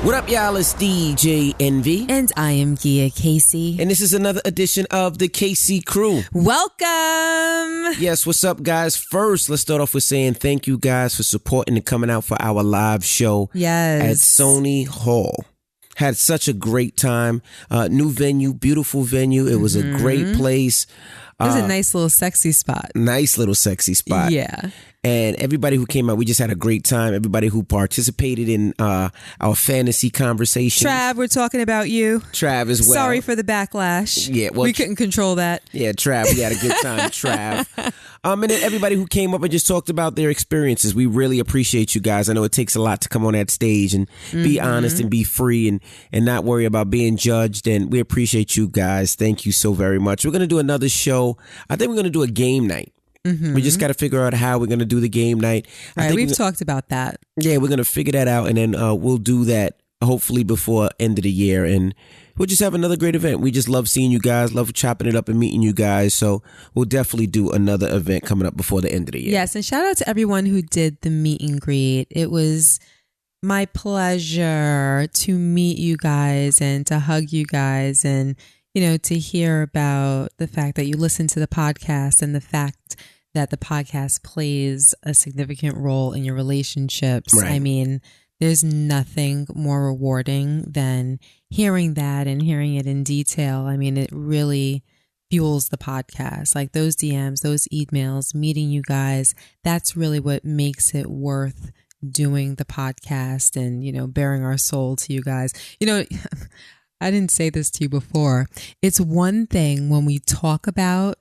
What up, y'all? It's DJ Envy. And I am Gia Casey. And this is another edition of the KC Crew. Welcome. Yes, what's up, guys? First, let's start off with saying thank you, guys, for supporting and coming out for our live show at Sony Hall. Had such a great time. New venue, beautiful venue. It was a great place. It was a nice little sexy spot. Nice little sexy spot. Yeah. And everybody who came out, we just had a great time. Everybody who participated in our fantasy conversation. Trav, we're talking about you. Trav as well. Sorry for the backlash. Yeah, well, we couldn't control that. Yeah, Trav, we had a good time, Trav. And then everybody who came up and just talked about their experiences. We really appreciate you guys. I know it takes a lot to come on that stage and be honest and be free and not worry about being judged. And we appreciate you guys. Thank you so very much. We're going to do another show. I think we're going to do a game night. We just got to figure out how we're going to do the game night. Right, we've talked about that. Yeah, we're going to figure that out, and then we'll do that hopefully before end of the year, and we'll just have another great event. We just love seeing you guys, love chopping it up and meeting you guys, so we'll definitely do another event coming up before the end of the year. Yes, and shout out to everyone who did the meet and greet. It was my pleasure to meet you guys and to hug you guys and, you know, to hear about the fact that you listen to the podcast and the fact that the podcast plays a significant role in your relationships. Right. I mean, there's nothing more rewarding than hearing that and hearing it in detail. I mean, it really fuels the podcast. Like those DMs, those emails, meeting you guys, that's really what makes it worth doing the podcast and, you know, bearing our soul to you guys. You know, I didn't say this to you before. It's one thing when we talk about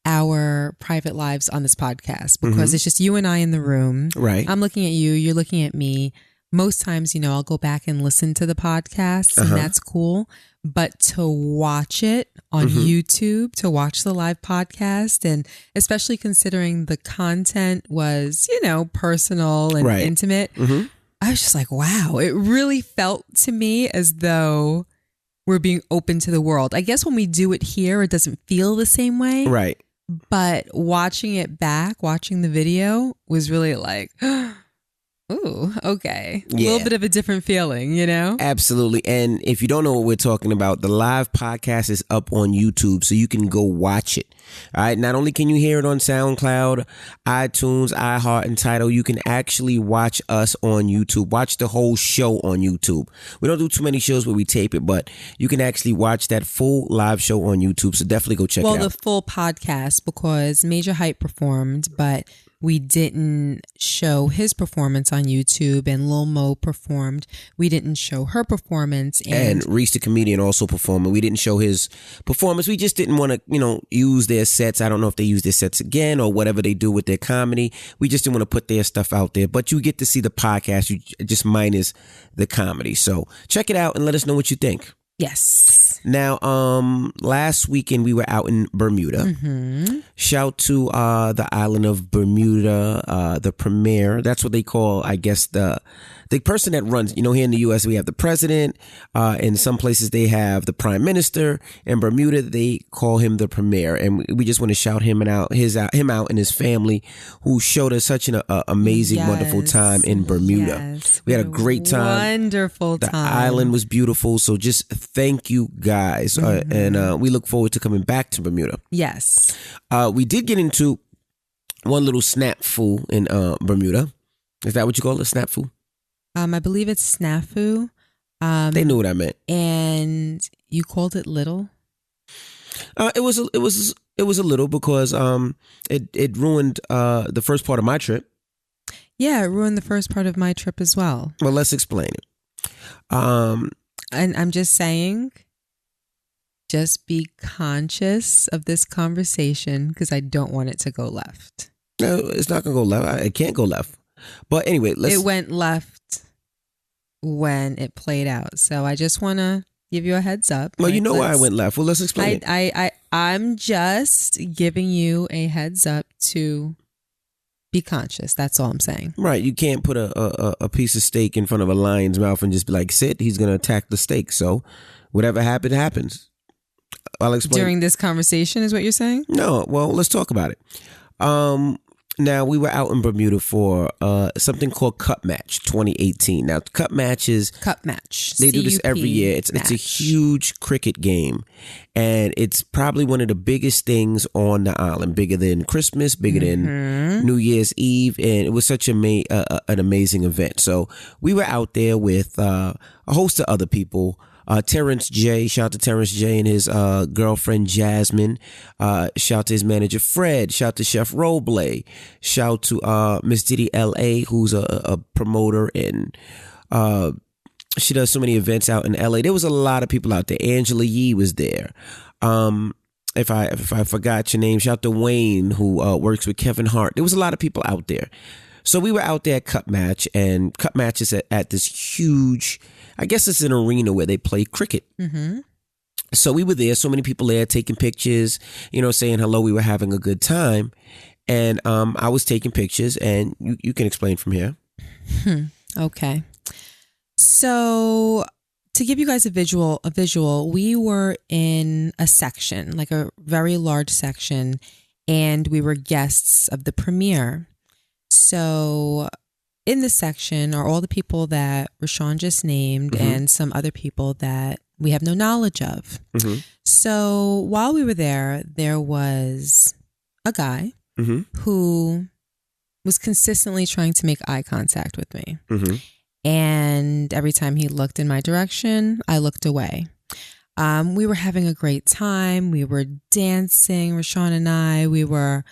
our private lives on this podcast because it's just you and I in the room. Right. I'm looking at you, you're looking at me. Most times, you know, I'll go back and listen to the podcast and that's cool. But to watch it on YouTube, to watch the live podcast, and especially considering the content was, you know, personal and intimate, I was just like, wow, it really felt to me as though we're being open to the world. I guess when we do it here, it doesn't feel the same way. Right. But watching it back, watching the video was really like, ooh, okay. A little bit of a different feeling, you know? Absolutely. And if you don't know what we're talking about, the live podcast is up on YouTube, so you can go watch it. All right. Not only can you hear it on SoundCloud, iTunes, iHeart, and Tidal, you can actually watch us on YouTube. Watch the whole show on YouTube. We don't do too many shows where we tape it, but you can actually watch that full live show on YouTube. So definitely go check it out. Well, the full podcast, because Major Hype performed, but we didn't show his performance on YouTube, and Lil Mo performed. We didn't show her performance. And Reese the comedian also performed. We didn't show his performance. We just didn't want to, you know, use their sets. I don't know if they use their sets again or whatever they do with their comedy. We just didn't want to put their stuff out there. But you get to see the podcast, you just minus the comedy. So check it out and let us know what you think. Yes. Now, last weekend we were out in Bermuda. Shout to the island of Bermuda, the premier. That's what they call, I guess, the person that runs. You know, here in the U.S. we have the president. In some places they have the prime minister. In Bermuda they call him the premier. And we just want to shout him out and his family, who showed us such an amazing, wonderful time in Bermuda. Yes. We had a great time. Wonderful time. The island was beautiful. So just thank you guys. And we look forward to coming back to Bermuda. Yes. We did get into one little snafu in Bermuda. Is that what you call it, snafu? I believe it's snafu. They knew what I meant. And you called it little? It was a little because it ruined the first part of my trip. Yeah, it ruined the first part of my trip as well. Well, let's explain it. And I'm just saying, just be conscious of this conversation because I don't want it to go left. No, it's not going to go left. It can't go left. But anyway, it went left when it played out. So I just want to give you a heads up. Well, you know why I went left. Well, let's explain it. I'm just giving you a heads up to be conscious. That's all I'm saying. Right. You can't put a piece of steak in front of a lion's mouth and just be like, sit. He's going to attack the steak. So whatever happens. I'll explain. During this conversation is what you're saying? No. Well, let's talk about it. Now, we were out in Bermuda for something called Cup Match 2018. Now, Cup Match is... Cup Match. They do this every year. It's a huge cricket game. And it's probably one of the biggest things on the island. Bigger than Christmas, bigger than New Year's Eve. And it was such an amazing event. So we were out there with a host of other people. Terrence J, shout out to Terrence J and his girlfriend Jasmine. Shout out to his manager Fred. Shout out to Chef Roble. Shout out to Miss Diddy LA, who's a promoter, and she does so many events out in LA. There was a lot of people out there. Angela Yee was there. If I forgot your name, shout out to Wayne, who works with Kevin Hart. There was a lot of people out there. So we were out there at Cup Match, and Cup Match is at this huge, I guess it's an arena where they play cricket. Mm-hmm. So we were there, so many people there taking pictures, saying hello. We were having a good time. And I was taking pictures, and you can explain from here. Okay. So to give you guys a visual, we were in a section, like a very large section, and we were guests of the premiere. So in this section are all the people that Rashawn just named and some other people that we have no knowledge of. Mm-hmm. So while we were there was a guy who was consistently trying to make eye contact with me. Mm-hmm. And every time he looked in my direction, I looked away. We were having a great time. We were dancing, Rashawn and I. We were...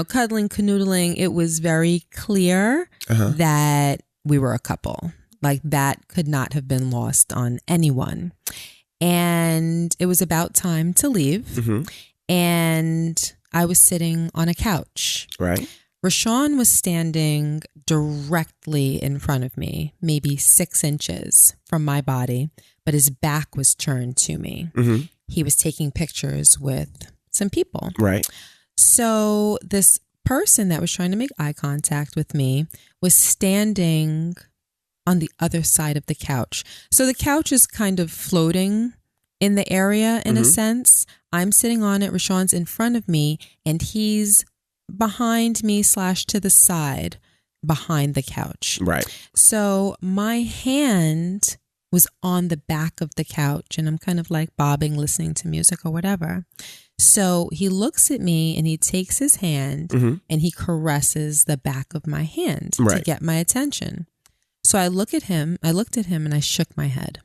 cuddling, canoodling. It was very clear that we were a couple. Like that could not have been lost on anyone. And it was about time to leave. Mm-hmm. And I was sitting on a couch. Right. Rashawn was standing directly in front of me, maybe 6 inches from my body, but his back was turned to me. Mm-hmm. He was taking pictures with some people. Right. So this person that was trying to make eye contact with me was standing on the other side of the couch. So the couch is kind of floating in the area in a sense. I'm sitting on it. Rashawn's in front of me and he's behind me / to the side behind the couch. Right. So my hand was on the back of the couch and I'm kind of like bobbing, listening to music or whatever. So he looks at me and he takes his hand and he caresses the back of my hand to get my attention. So I looked at him and I shook my head.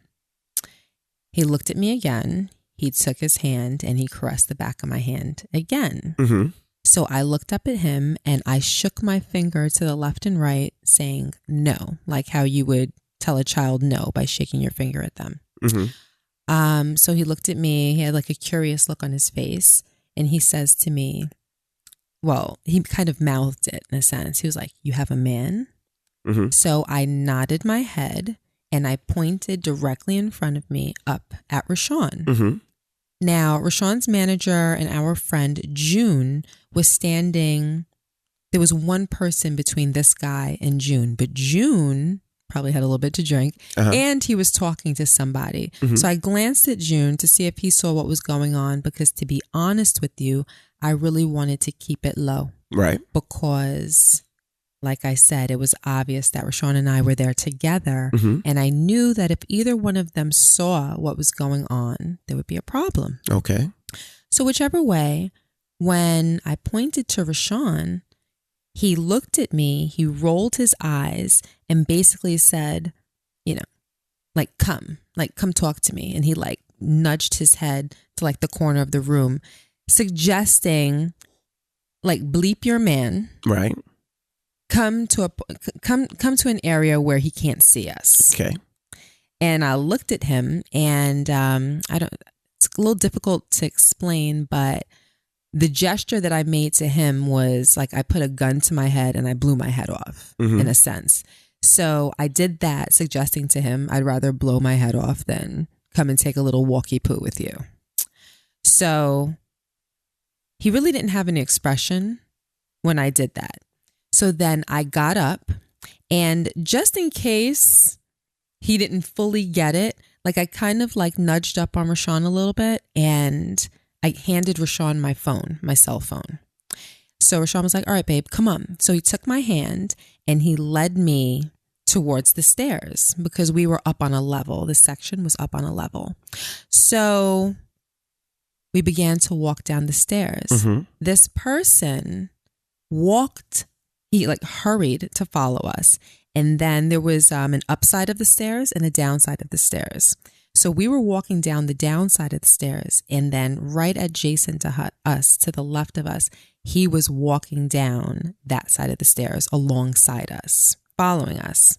He looked at me again. He took his hand and he caressed the back of my hand again. Mm-hmm. So I looked up at him and I shook my finger to the left and right saying no, like how you would tell a child no by shaking your finger at them. Mm-hmm. So he looked at me, he had like a curious look on his face and he says to me, well, he kind of mouthed it in a sense. He was like, "You have a man?" Mm-hmm. So I nodded my head and I pointed directly in front of me up at Rashawn. Mm-hmm. Now, Rashawn's manager and our friend June was standing. There was one person between this guy and June, but June probably had a little bit to drink and he was talking to somebody. Mm-hmm. So I glanced at June to see if he saw what was going on because to be honest with you, I really wanted to keep it low. Right. Because like I said, it was obvious that Rashawn and I were there together and I knew that if either one of them saw what was going on, there would be a problem. Okay. So whichever way, when I pointed to Rashawn, he looked at me, he rolled his eyes and basically said, come talk to me. And he like nudged his head to like the corner of the room, suggesting like bleep your man. Right. Come to an area where he can't see us. Okay. And I looked at him and it's a little difficult to explain, but the gesture that I made to him was like I put a gun to my head and I blew my head off in a sense. So I did that, suggesting to him I'd rather blow my head off than come and take a little walkie poo with you. So he really didn't have any expression when I did that. So then I got up and just in case he didn't fully get it, like I kind of like nudged up on Rashawn a little bit and I handed Rashawn my phone, my cell phone. So Rashawn was like, all right, babe, come on. So he took my hand and he led me towards the stairs because we were up on a level. The section was up on a level. So we began to walk down the stairs. Mm-hmm. This person he like hurried to follow us. And then there was an upside of the stairs and a downside of the stairs. So we were walking down the downside of the stairs, and then right adjacent to us, to the left of us, he was walking down that side of the stairs alongside us, following us.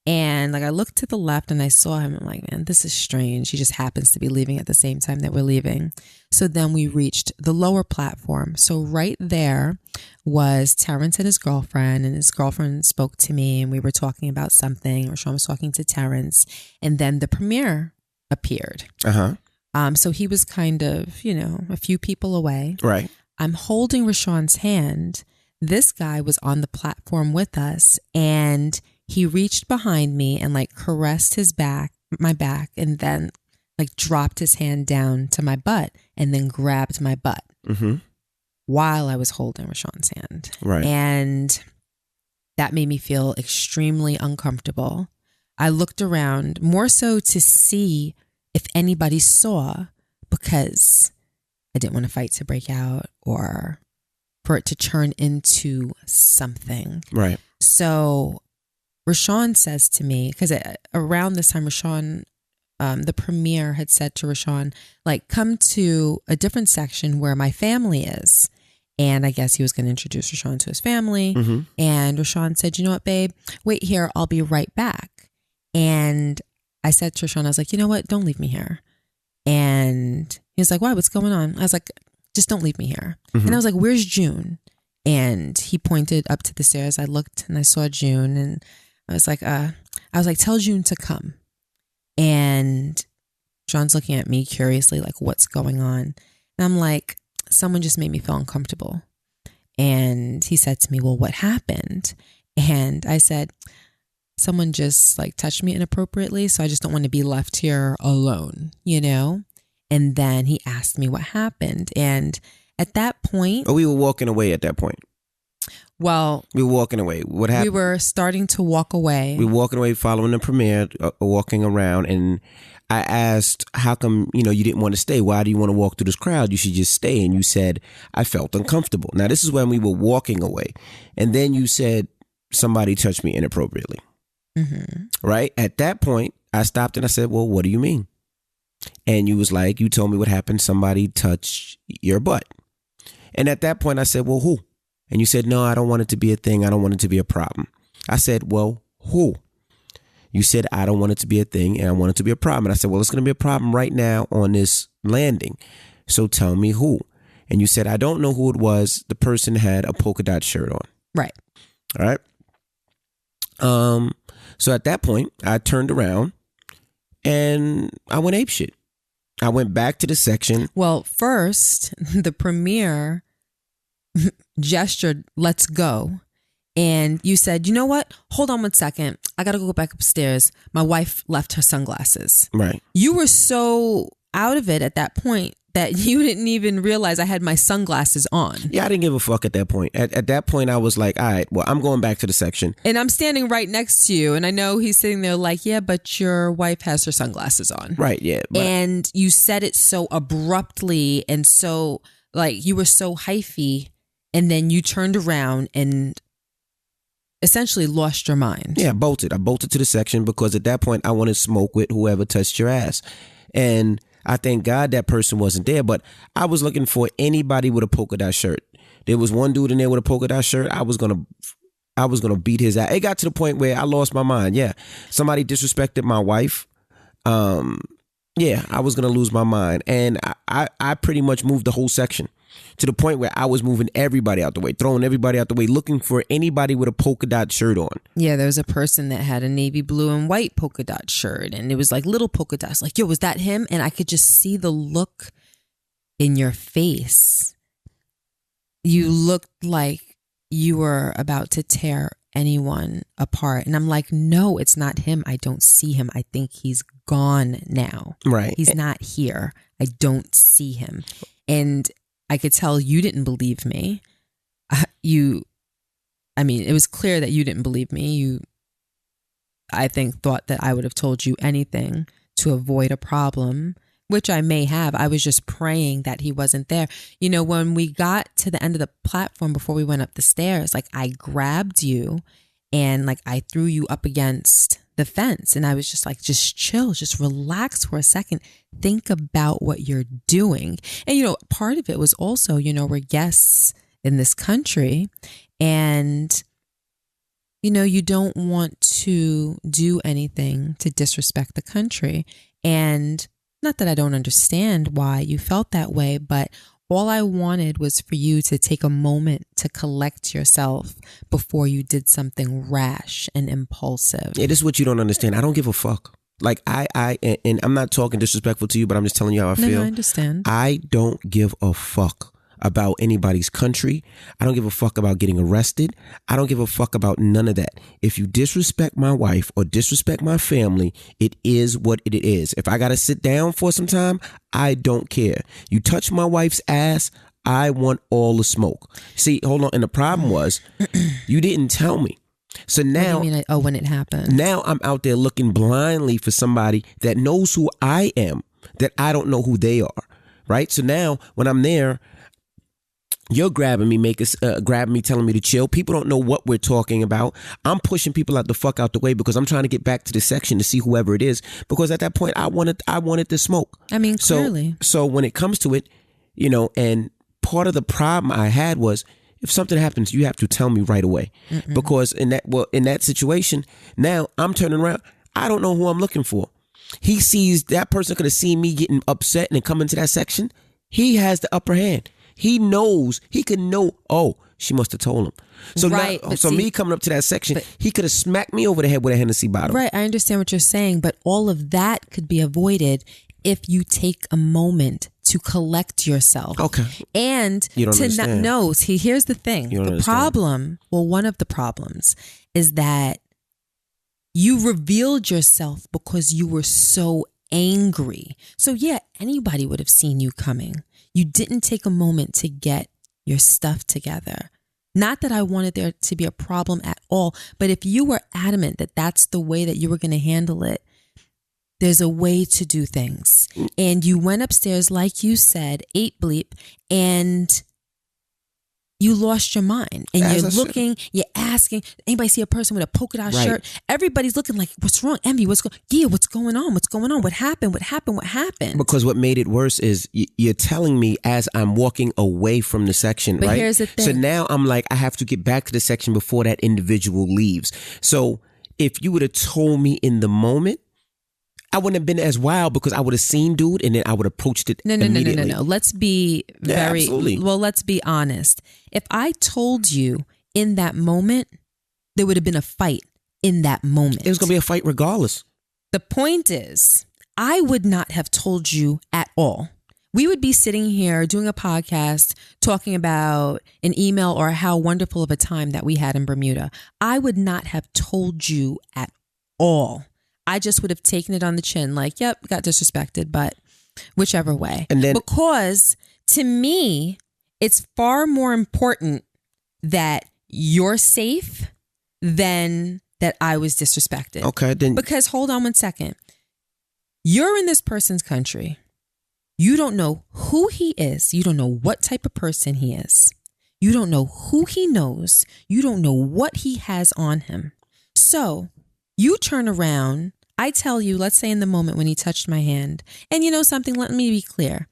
And like I looked to the left and I saw him. I'm like, man, this is strange. He just happens to be leaving at the same time that we're leaving. So then we reached the lower platform. So right there was Terrence and his girlfriend spoke to me and we were talking about something. Rashawn was talking to Terrence, and then the premier appeared. So he was kind of, a few people away. Right. I'm holding Rashawn's hand. This guy was on the platform with us, and he reached behind me and like caressed my back, and then like dropped his hand down to my butt and then grabbed my butt while I was holding Rashawn's hand. Right. And that made me feel extremely uncomfortable. I looked around more so to see if anybody saw, because I didn't want a fight to break out or for it to turn into something. Right. So Rashawn says to me, because around this time, Rashawn, the premier had said to Rashawn, like, come to a different section where my family is. And I guess he was going to introduce Rashawn to his family. Mm-hmm. And Rashawn said, you know what, babe, wait here. I'll be right back. And I said to Rashawn, I was like, you know what? Don't leave me here. And he was like, why? What's going on? I was like, just don't leave me here. Mm-hmm. And I was like, where's June? And he pointed up to the stairs. I looked and I saw June, and I was like, tell June to come. And John's looking at me curiously, like, what's going on? And I'm like, someone just made me feel uncomfortable. And he said to me, well, what happened? And I said, someone just like touched me inappropriately. So I just don't want to be left here alone, And then he asked me what happened. And at that point, we were walking away at that point. Well, we were walking away. What happened? We were starting to walk away. We were walking away following the premiere, walking around. And I asked, how come, you didn't want to stay? Why do you want to walk through this crowd? You should just stay. And you said, I felt uncomfortable. Now, this is when we were walking away. And then you said, somebody touched me inappropriately. Mm-hmm. Right? At that point, I stopped and I said, well, what do you mean? And you was like, you told me what happened. Somebody touched your butt. And at that point, I said, well, who? And you said, no, I don't want it to be a thing. I don't want it to be a problem. I said, well, who? You said, I don't want it to be a thing and I want it to be a problem. And I said, well, it's going to be a problem right now on this landing. So tell me who. And you said, I don't know who it was. The person had a polka dot shirt on. Right. All right. So at that point, I turned around and I went apeshit. I went back to the section. Well, first, the premier gestured, let's go. And you said, you know what? Hold on 1 second. I got to go back upstairs. My wife left her sunglasses. Right. You were so out of it at that point that you didn't even realize I had my sunglasses on. Yeah, I didn't give a fuck at that point. At that point, I was like, all right, well, I'm going back to the section. And I'm standing right next to you. And I know he's sitting there like, yeah, but your wife has her sunglasses on. Right, yeah. And you said it so abruptly and so, like, you were so hyphy. And then you turned around and essentially lost your mind. Yeah, I bolted to the section because at that point, I wanted to smoke with whoever touched your ass. And I thank God that person wasn't there, but I was looking for anybody with a polka dot shirt. There was one dude in there with a polka dot shirt. I was gonna beat his ass. It got to the point where I lost my mind. Yeah, somebody disrespected my wife. Yeah, I was gonna lose my mind, and I pretty much moved the whole section to the point where I was moving everybody out the way, throwing everybody out the way, looking for anybody with a polka dot shirt on. Yeah, there was a person that had a navy blue and white polka dot shirt, and it was like little polka dots. Like, yo, was that him? And I could just see the look in your face. You looked like you were about to tear anyone apart. And I'm like, no, it's not him. I don't see him. I think he's gone now. Right. He's not here. I don't see him. And I could tell you didn't believe me. it was clear that you didn't believe me. You, I think, thought that I would have told you anything to avoid a problem, which I may have. I was just praying that he wasn't there. You know, when we got to the end of the platform before we went up the stairs, like I grabbed you and like I threw you up against the fence, and I was just like, just chill, just relax for a second. Think about what you're doing. And, you know, part of it was also, you know, we're guests in this country, and, you know, you don't want to do anything to disrespect the country. And not that I don't understand why you felt that way, but all I wanted was for you to take a moment to collect yourself before you did something rash and impulsive. Yeah, this is what you don't understand. I don't give a fuck. Like and I'm not talking disrespectful to you, but I'm just telling you how I feel. No, I understand. I don't give a fuck about anybody's country. I don't give a fuck about getting arrested. I don't give a fuck about none of that. If you disrespect my wife or disrespect my family, it is what it is. If I got to sit down for some time, I don't care. You touch my wife's ass, I want all the smoke. See, hold on. And the problem was you didn't tell me. So now, what do you mean, when it happened? Now I'm out there looking blindly for somebody that knows who I am, that I don't know who they are. Right. So now when I'm there, you're grabbing me, grabbing me, telling me to chill. People don't know what we're talking about. I'm pushing people out the way because I'm trying to get back to the section to see whoever it is. Because at that point, I wanted to smoke. I mean, clearly. So when it comes to it, you know, and part of the problem I had was if something happens, you have to tell me right away. Because in that situation, now I'm turning around. I don't know who I'm looking for. He sees that person could have seen me getting upset and come into that section. He has the upper hand. He knows, he could know, oh, she must have told him. So right, me coming up to that section, he could have smacked me over the head with a Hennessy bottle. Right, I understand what you're saying, but all of that could be avoided if you take a moment to collect yourself. Okay. And you don't to understand. See, here's the thing. The problem, one of the problems is that you revealed yourself because you were so angry. So yeah, anybody would have seen you coming. You didn't take a moment to get your stuff together. Not that I wanted there to be a problem at all, but if you were adamant that that's the way that you were going to handle it, there's a way to do things. And you went upstairs, like you said, ate bleep, and you lost your mind. And you're looking, you're asking, anybody see a person with a polka dot shirt? Everybody's looking like, what's wrong? Envy, what's going on? What's going on? What happened? Because what made it worse is you're telling me as I'm walking away from the section, but right? Here's the thing. So now I'm like, I have to get back to the section before that individual leaves. So if you would have told me in the moment, I wouldn't have been as wild because I would have seen dude and then I would have approached it immediately. No. Let's be let's be honest. If I told you in that moment, there would have been a fight in that moment. It was going to be a fight regardless. The point is, I would not have told you at all. We would be sitting here doing a podcast talking about an email or how wonderful of a time that we had in Bermuda. I would not have told you at all. I just would have taken it on the chin like, yep, got disrespected, but whichever way. And then, because to me, it's far more important that you're safe than that I was disrespected. Okay, then. Because hold on one second. You're in this person's country. You don't know who he is. You don't know what type of person he is. You don't know who he knows. You don't know what he has on him. So you turn around, I tell you, let's say in the moment when he touched my hand, and you know something, let me be clear.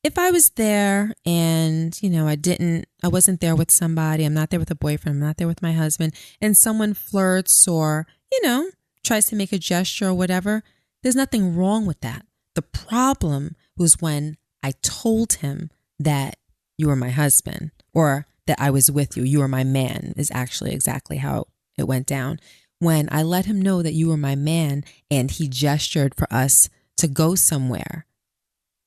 If I was there and, you know, I wasn't there with somebody, I'm not there with a boyfriend, I'm not there with my husband, and someone flirts or, you know, tries to make a gesture or whatever, there's nothing wrong with that. The problem was when I told him that you were my husband or that I was with you. You were my man is actually exactly how it went down. When I let him know that you were my man and he gestured for us to go somewhere,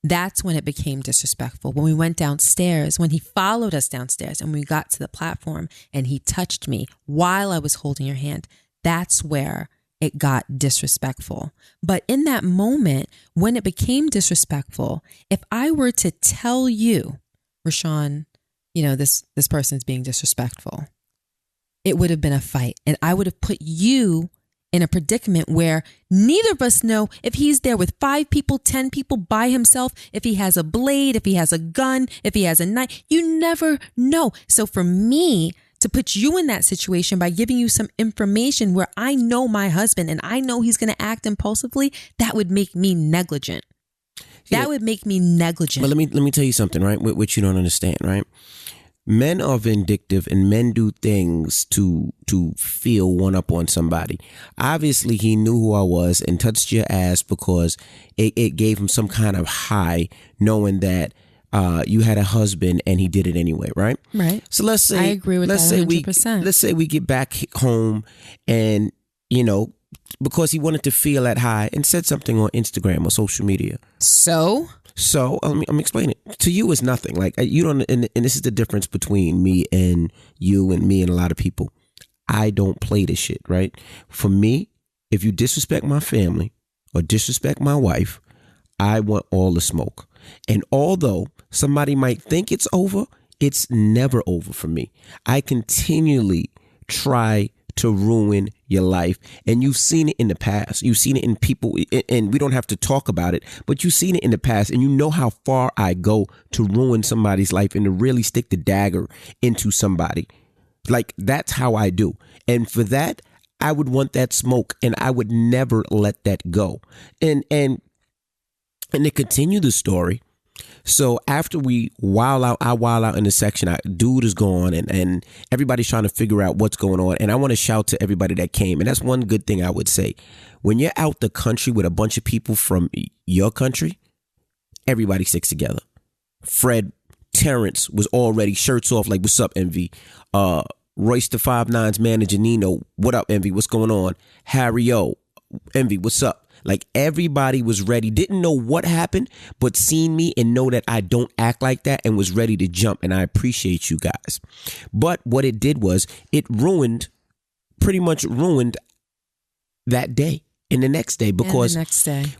that's when it became disrespectful. When we went downstairs, when he followed us downstairs and we got to the platform and he touched me while I was holding your hand, that's where it got disrespectful. But in that moment, when it became disrespectful, if I were to tell you, Rashawn, this person's being disrespectful. It would have been a fight. And I would have put you in a predicament where neither of us know if he's there with 5 people, 10 people by himself, if he has a blade, if he has a gun, if he has a knife. You never know. So for me to put you in that situation by giving you some information where I know my husband and I know he's going to act impulsively, that would make me negligent. That would make me negligent. But let me tell you something, right? Which you don't understand, right? Men are vindictive and men do things to feel one up on somebody. Obviously, he knew who I was and touched your ass because it gave him some kind of high knowing that you had a husband and he did it anyway, right? Right. So let's say I agree with that 100%. Let's say we get back home and, because he wanted to feel that high and said something on Instagram or social media. So I'm explaining it. To you, it's nothing. Like you don't, and this is the difference between me and you and me and a lot of people. I don't play this shit, right? For me, if you disrespect my family or disrespect my wife, I want all the smoke. And although somebody might think it's over, it's never over for me. I continually try to ruin your life. And you've seen it in the past. You've seen it in people, and we don't have to talk about it, but you've seen it in the past, and you know how far I go to ruin somebody's life and to really stick the dagger into somebody. Like, that's how I do. And for that, I would want that smoke, and I would never let that go. And to continue the story, so after I wild out in the section, dude is gone and everybody's trying to figure out what's going on. And I want to shout to everybody that came. And that's one good thing I would say. When you're out the country with a bunch of people from your country, everybody sticks together. Fred Terrence was already shirts off like, what's up, Envy? Royce the 5'9's manager, Nino, what up, Envy? What's going on? Harry O, Envy, what's up? Like, everybody was ready, didn't know what happened, but seen me and know that I don't act like that and was ready to jump. And I appreciate you guys. But what it did was it pretty much ruined that day and the next day, because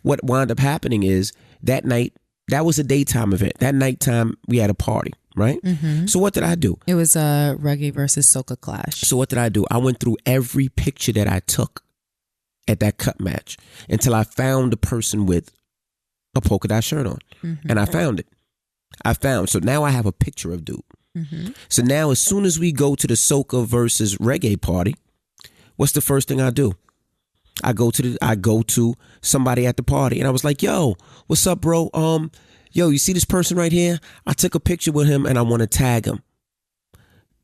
what wound up happening is that night, that was a daytime event. That nighttime, we had a party, right? Mm-hmm. So what did I do? It was a reggae versus soca clash. So what did I do? I went through every picture that I took at that cut match until I found a person with a polka dot shirt on. Mm-hmm. And I found it. So now I have a picture of dude. Mm-hmm. So now as soon as we go to the soca versus reggae party, what's the first thing I do? I go to somebody at the party and I was like, yo, what's up, bro? Yo, you see this person right here? I took a picture with him and I want to tag him.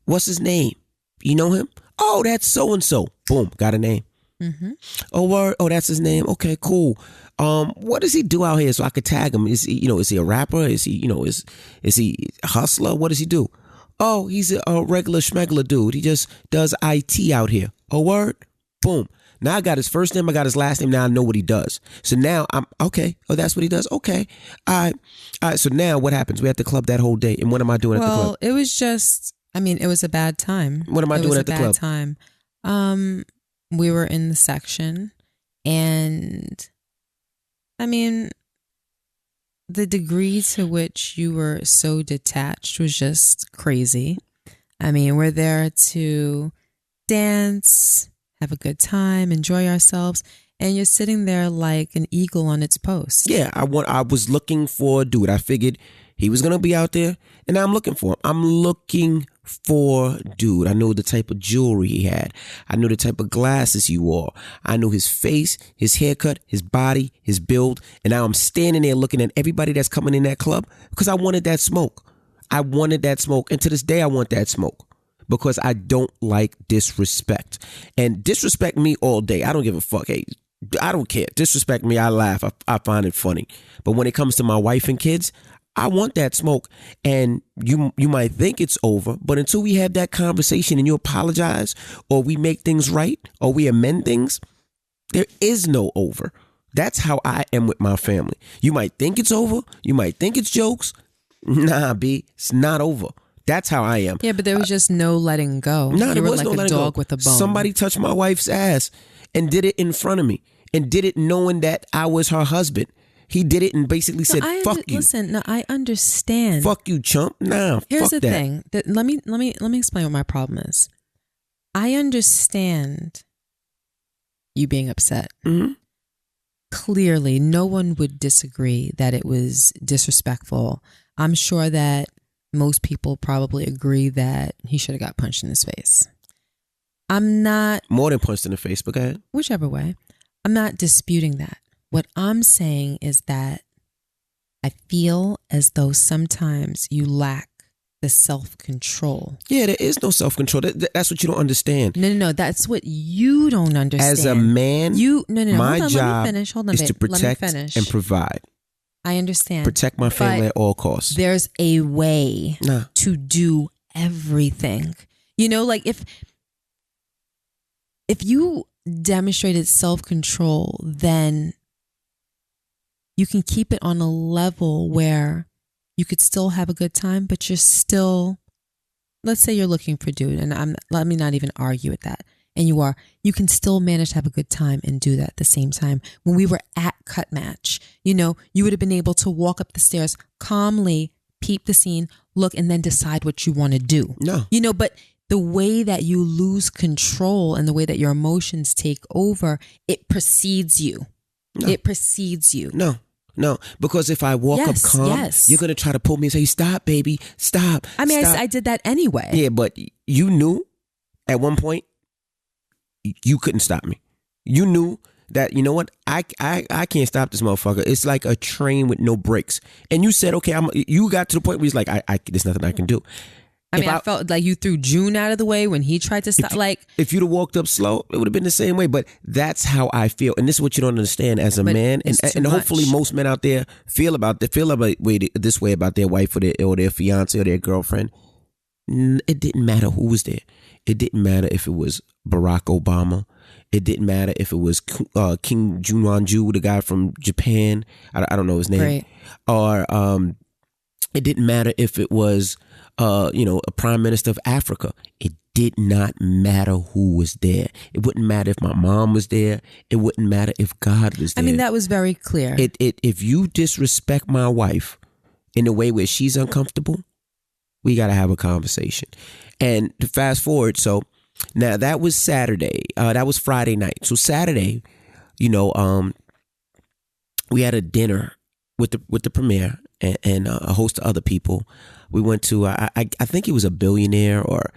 What's his name? You know him? Oh, that's so-and-so. Boom, got a name. Mm-hmm. Oh, word. Oh, that's his name. Okay, cool. What does he do out here so I could tag him? Is he a rapper? Is he, is he a hustler? What does he do? Oh, he's a regular schmegler dude. He just does IT out here. Oh, word. Boom. Now I got his first name. I got his last name. Now I know what he does. So now I'm okay. Oh, that's what he does. Okay. All right. So now what happens? We at the club that whole day. And what am I doing at the club? Well, it was just, it was a bad time. What am I doing at the club? It was a bad time. We were in the section and the degree to which you were so detached was just crazy. We're there to dance, have a good time, enjoy ourselves. And you're sitting there like an eagle on its post. Yeah, I was looking for a dude. I figured he was going to be out there and now I'm looking for him. I'm looking for dude. I knew the type of jewelry he had. I knew the type of glasses he wore. I knew his face, his haircut, his body, his build. And now I'm standing there looking at everybody that's coming in that club because I wanted that smoke. I wanted that smoke. And to this day, I want that smoke because I don't like disrespect. And disrespect me all day. I don't give a fuck. Hey, I don't care. Disrespect me. I laugh. I find it funny. But when it comes to my wife and kids, I want that smoke. And you might think it's over, but until we have that conversation and you apologize or we make things right or we amend things, there is no over. That's how I am with my family. You might think it's over. You might think it's jokes. Nah, B, it's not over. That's how I am. Yeah, but there was just no letting go. No, there was like no letting go. A dog with a bone. Somebody touched my wife's ass and did it in front of me and did it knowing that I was her husband. He did it and basically said, "Fuck you." Listen, no, I understand. Fuck you, chump. Nah, Here's fuck the that. thing. Let me explain what my problem is. I understand you being upset. Mm-hmm. Clearly, no one would disagree that it was disrespectful. I'm sure that most people probably agree that he should have got punched in his face. I'm not... More than punched in the face, but go ahead. Whichever way. I'm not disputing that. What I'm saying is that I feel as though sometimes you lack the self-control. Yeah, there is no self-control. That's what you don't understand. No. That's what you don't understand. As a man, my job is to protect and provide. I understand. Protect my family at all costs. There's a way to do everything. You know, like if you demonstrated self-control, then you can keep it on a level where you could still have a good time, but you're still, let's say you're looking for dude, and let me not even argue with that. And you can still manage to have a good time and do that at the same time. When we were at Cut Match, you know, you would have been able to walk up the stairs calmly, peep the scene, look, and then decide what you want to do. No. You know, but the way that you lose control and the way that your emotions take over, it precedes you. No. It precedes you. No, because if I walk up calm, you're going to try to pull me and say, "Stop, baby, stop." I mean, stop. I did that anyway. Yeah, but you knew at one point you couldn't stop me. You knew that, you know what, I can't stop this motherfucker. It's like a train with no brakes. And you said, okay, you got to the point where he's like, there's nothing I can do. I felt like you threw June out of the way when he tried to stop. If you'd have walked up slow, it would have been the same way. But that's how I feel, and this is what you don't understand as a man, and hopefully most men out there feel this way about their wife or their fiance or their girlfriend. It didn't matter who was there. It didn't matter if it was Barack Obama. It didn't matter if it was King Junwanju, the guy from Japan. I don't know his name. Right. Or it didn't matter if it was a prime minister of Africa. It did not matter who was there. It wouldn't matter if my mom was there. It wouldn't matter if God was there. I mean, that was very clear. If you disrespect my wife in a way where she's uncomfortable, we got to have a conversation. And to fast forward, so now that was Saturday. That was Friday night. So Saturday, we had a dinner with the premiere and a host of other people. We went to I think he was a billionaire, or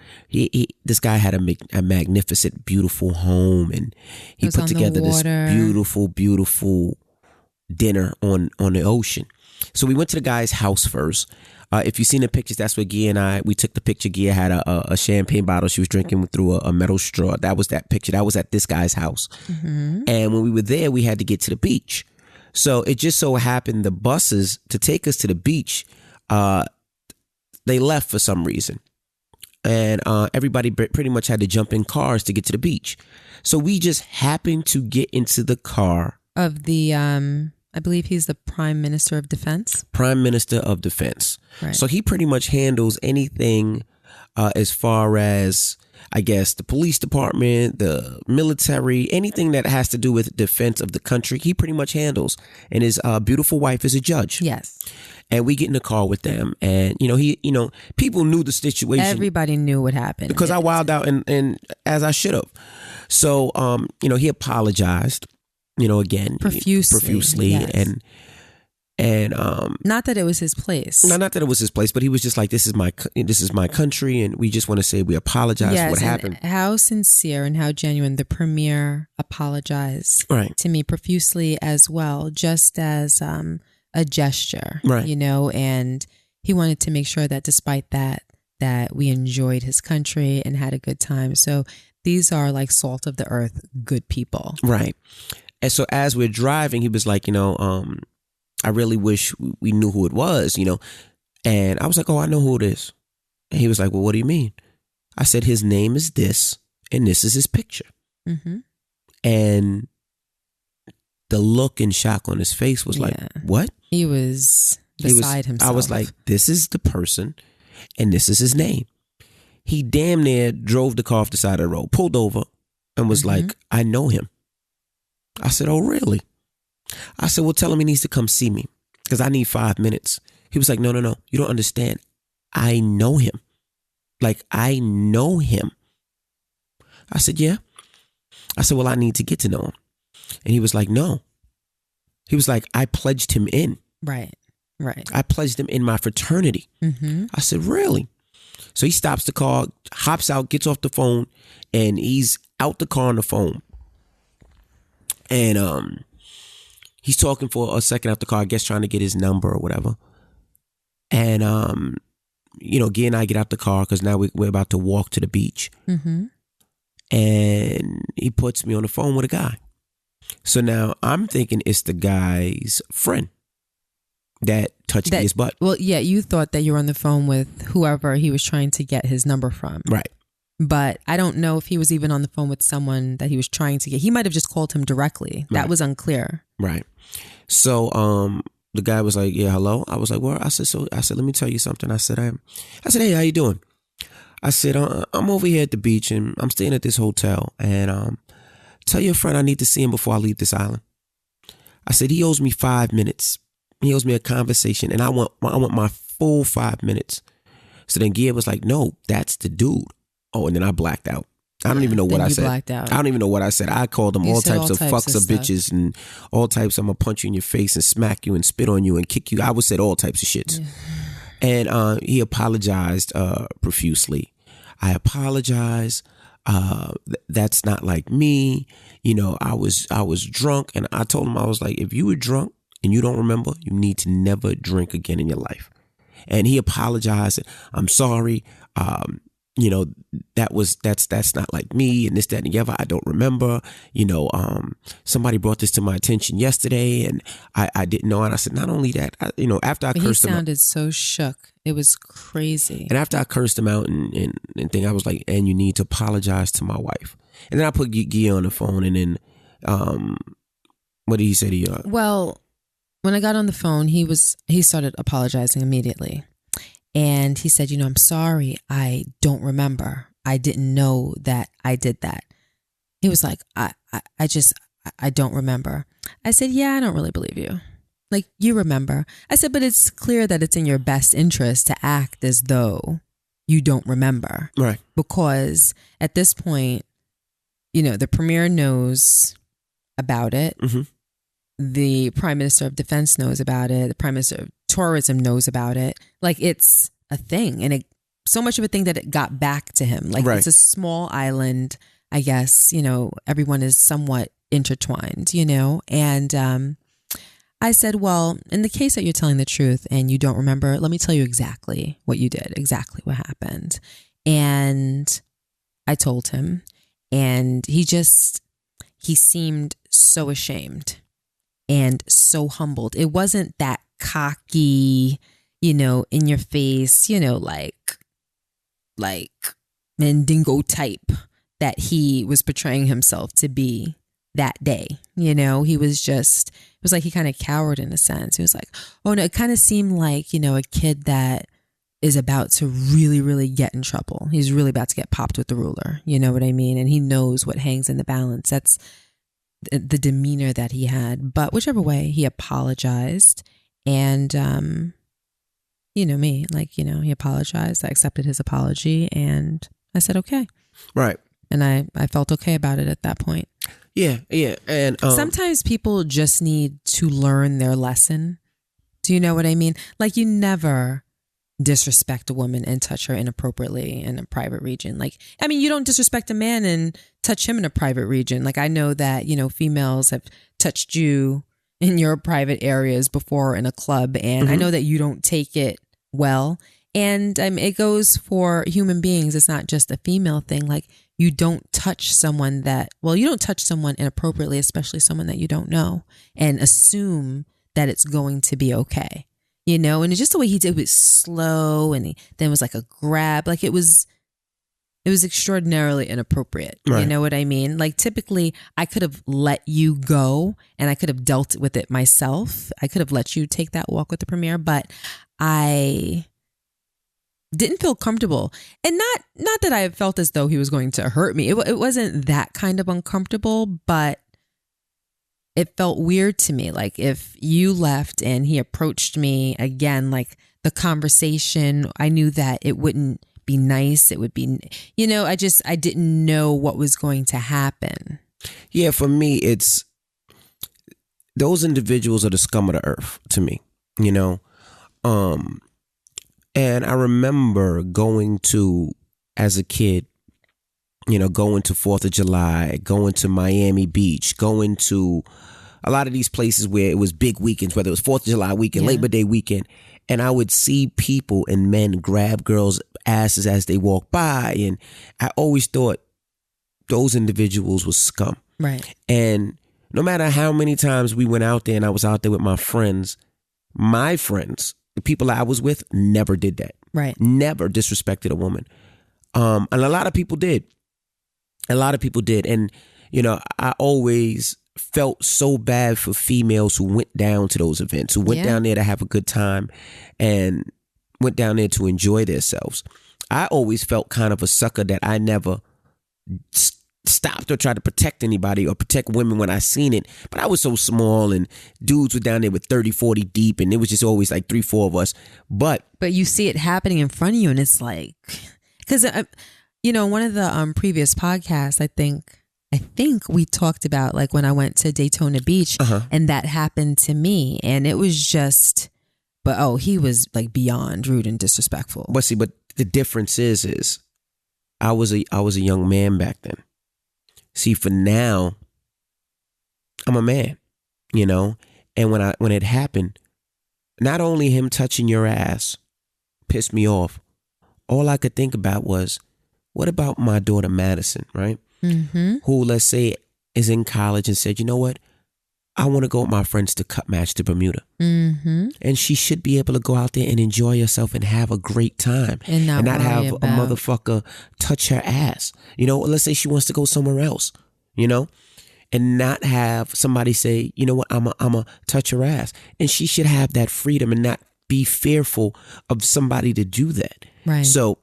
this guy had a magnificent, beautiful home, and he put together this beautiful dinner on the ocean. So we went to the guy's house first. If you've seen the pictures, that's where Gia and we took the picture. Gia had a champagne bottle she was drinking through a metal straw. That was that picture. That was at this guy's house. Mm-hmm. And when we were there, we had to get to the beach. So it just so happened the buses to take us to the beach, they left for some reason. And everybody pretty much had to jump in cars to get to the beach. So we just happened to get into the car of the, I believe he's the Prime Minister of Defense. Prime Minister of Defense. Right. So he pretty much handles anything as far as, I guess, the police department, the military, anything that has to do with defense of the country, he pretty much handles. And his beautiful wife is a judge. Yes. And we get in the car with them, and people knew the situation. Everybody knew what happened because I wilded out, and as I should have. So, he apologized, again profusely, yes. and not that it was his place. No, not that it was his place, but he was just like, this is my country, and we just want to say we apologize for what happened. How sincere and how genuine. The premier apologized to me profusely as well, just as a gesture, right? And he wanted to make sure that despite that we enjoyed his country and had a good time. So these are like salt of the earth, good people, right? And so as we're driving, he was like, I really wish we knew who it was, And I was like, oh, I know who it is. And he was like, well, what do you mean? I said, his name is this, and this is his picture. Mm-hmm. And the look and shock on his face was like, what? He was beside himself. I was like, this is the person, and this is his name. He damn near drove the car off the side of the road, pulled over, and was like, I know him. I said, oh, really? I said, well, tell him he needs to come see me because I need 5 minutes. He was like, no. You don't understand. I know him. Like, I know him. I said, yeah. I said, well, I need to get to know him. And he was like, no. He was like, I pledged him in. Right. I pledged him in my fraternity. Mm-hmm. I said, really? So he stops the car, hops out, gets off the phone, and he's out the car on the phone. And he's talking for a second out the car, I guess trying to get his number or whatever. And, Gia and I get out the car because now we're about to walk to the beach. Mm-hmm. And he puts me on the phone with a guy. So now I'm thinking it's the guy's friend that touched his butt. Well, yeah, you thought that you were on the phone with whoever he was trying to get his number from. Right. But I don't know if he was even on the phone with someone that he was trying to get. He might have just called him directly. That was unclear. Right. So the guy was like, yeah, hello. I was like, well, I said, let me tell you something. I said, hey, how you doing? I said, I'm over here at the beach and I'm staying at this hotel. And tell your friend I need to see him before I leave this island. I said, he owes me 5 minutes. He owes me a conversation and I want my full 5 minutes. So then Gia was like, no, that's the dude. Oh, and then I blacked out. I don't even know what I said. Blacked out. I don't even know what I said. I called him all types of fucks of bitches and all types. I'm going to punch you in your face and smack you and spit on you and kick you. I would said all types of shits. Yeah. And he apologized profusely. I apologize. That's not like me. I was drunk and I told him, I was like, if you were drunk and you don't remember, you need to never drink again in your life. And he apologized. I'm sorry. That's not like me and this, that, and the other. I don't remember, somebody brought this to my attention yesterday and I didn't know. And I said, not only that, after I cursed him out. He sounded so shook. It was crazy. And after I cursed him out and thing, I was like, and you need to apologize to my wife. And then I put Gia on the phone and then, what did he say to you? Well, when I got on the phone, he started apologizing immediately. And he said, I'm sorry. I don't remember. I didn't know that I did that. He was like, I don't remember. I said, yeah, I don't really believe you. Like, you remember. I said, but it's clear that it's in your best interest to act as though you don't remember. Right. Because at this point, the premier knows about it. Mm-hmm. The Prime Minister of Defense knows about it. The Prime Minister of Tourism knows about it. Like, it's a thing, and so much of a thing that it got back to him. Like, right. It's a small island, I guess, everyone is somewhat intertwined, and I said, well, in the case that you're telling the truth and you don't remember, let me tell you exactly what you did, exactly what happened. And I told him, and he seemed so ashamed and so humbled. It wasn't that cocky, in your face, like Mandingo type that he was portraying himself to be that day. He was just, it was like he kind of cowered in a sense. He was like, oh no, it kind of seemed like, a kid that is about to really, really get in trouble. He's really about to get popped with the ruler. You know what I mean? And he knows what hangs in the balance. That's the demeanor that he had. But whichever way, he apologized. And, me, like, he apologized. I accepted his apology and I said, okay. Right. And I felt okay about it at that point. Yeah. And sometimes people just need to learn their lesson. Do you know what I mean? Like, you never disrespect a woman and touch her inappropriately in a private region. Like, I mean, you don't disrespect a man and touch him in a private region. Like, I know that, females have touched you in your private areas before in a club. And I know that you don't take it well. And it goes for human beings. It's not just a female thing. Like, you don't touch someone you don't touch someone inappropriately, especially someone that you don't know, and assume that it's going to be okay. And it's just the way he did it was slow, and then it was like a grab. Like, it was extraordinarily inappropriate. Right. You know what I mean? Like, typically I could have let you go and I could have dealt with it myself. I could have let you take that walk with the premier, but I didn't feel comfortable. And not that I felt as though he was going to hurt me. It wasn't that kind of uncomfortable, but it felt weird to me. Like if you left and he approached me again, like the conversation, I knew that it wouldn't be nice. It would be, I didn't know what was going to happen. Yeah, for me, it's those individuals are the scum of the earth to me, and I remember going to, as a kid, going to 4th of July, going to Miami Beach, going to a lot of these places where it was big weekends, whether it was 4th of July weekend, Labor Day weekend. And I would see people and men grab girls' asses as they walk by. And I always thought those individuals were scum. Right. And no matter how many times we went out there and I was out there with my friends, the people I was with, never did that. Right. Never disrespected a woman. And a lot of people did. And, I always felt so bad for females who went down to those events, who went down there to have a good time and went down there to enjoy themselves. I always felt kind of a sucker that I never stopped or tried to protect anybody or protect women when I seen it. But I was so small and dudes were down there with 30, 40 deep and it was just always like 3, 4 of us. But you see it happening in front of you and it's like, because, one of the previous podcasts, I think we talked about like when I went to Daytona Beach and that happened to me and it was just, he was like beyond rude and disrespectful. But the difference is I was a young man back then. See, for now, I'm a man, and when it happened, not only him touching your ass pissed me off, all I could think about was, what about my daughter Madison, right? Mm-hmm. Who, let's say, is in college and said, you know what? I want to go with my friends to Cut Match to Bermuda. Mm-hmm. And she should be able to go out there and enjoy herself and have a great time. And not have about a motherfucker touch her ass. Let's say she wants to go somewhere else, and not have somebody say, you know what, I'm a touch her ass. And she should have that freedom and not be fearful of somebody to do that. Right. So,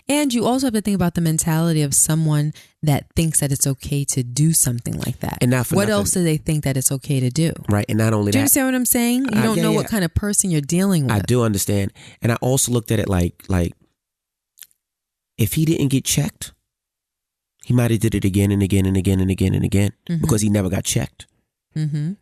and you also have to think about the mentality of someone that thinks that it's okay to do something like that. And not for what nothing. else do they think that it's okay to do? Right. And not only do you that. understand what I'm saying? You don't know what kind of person you're dealing with. I do understand. And I also looked at it like if he didn't get checked, he might have did it again and again and again and again and again because he never got checked. Mm-hmm.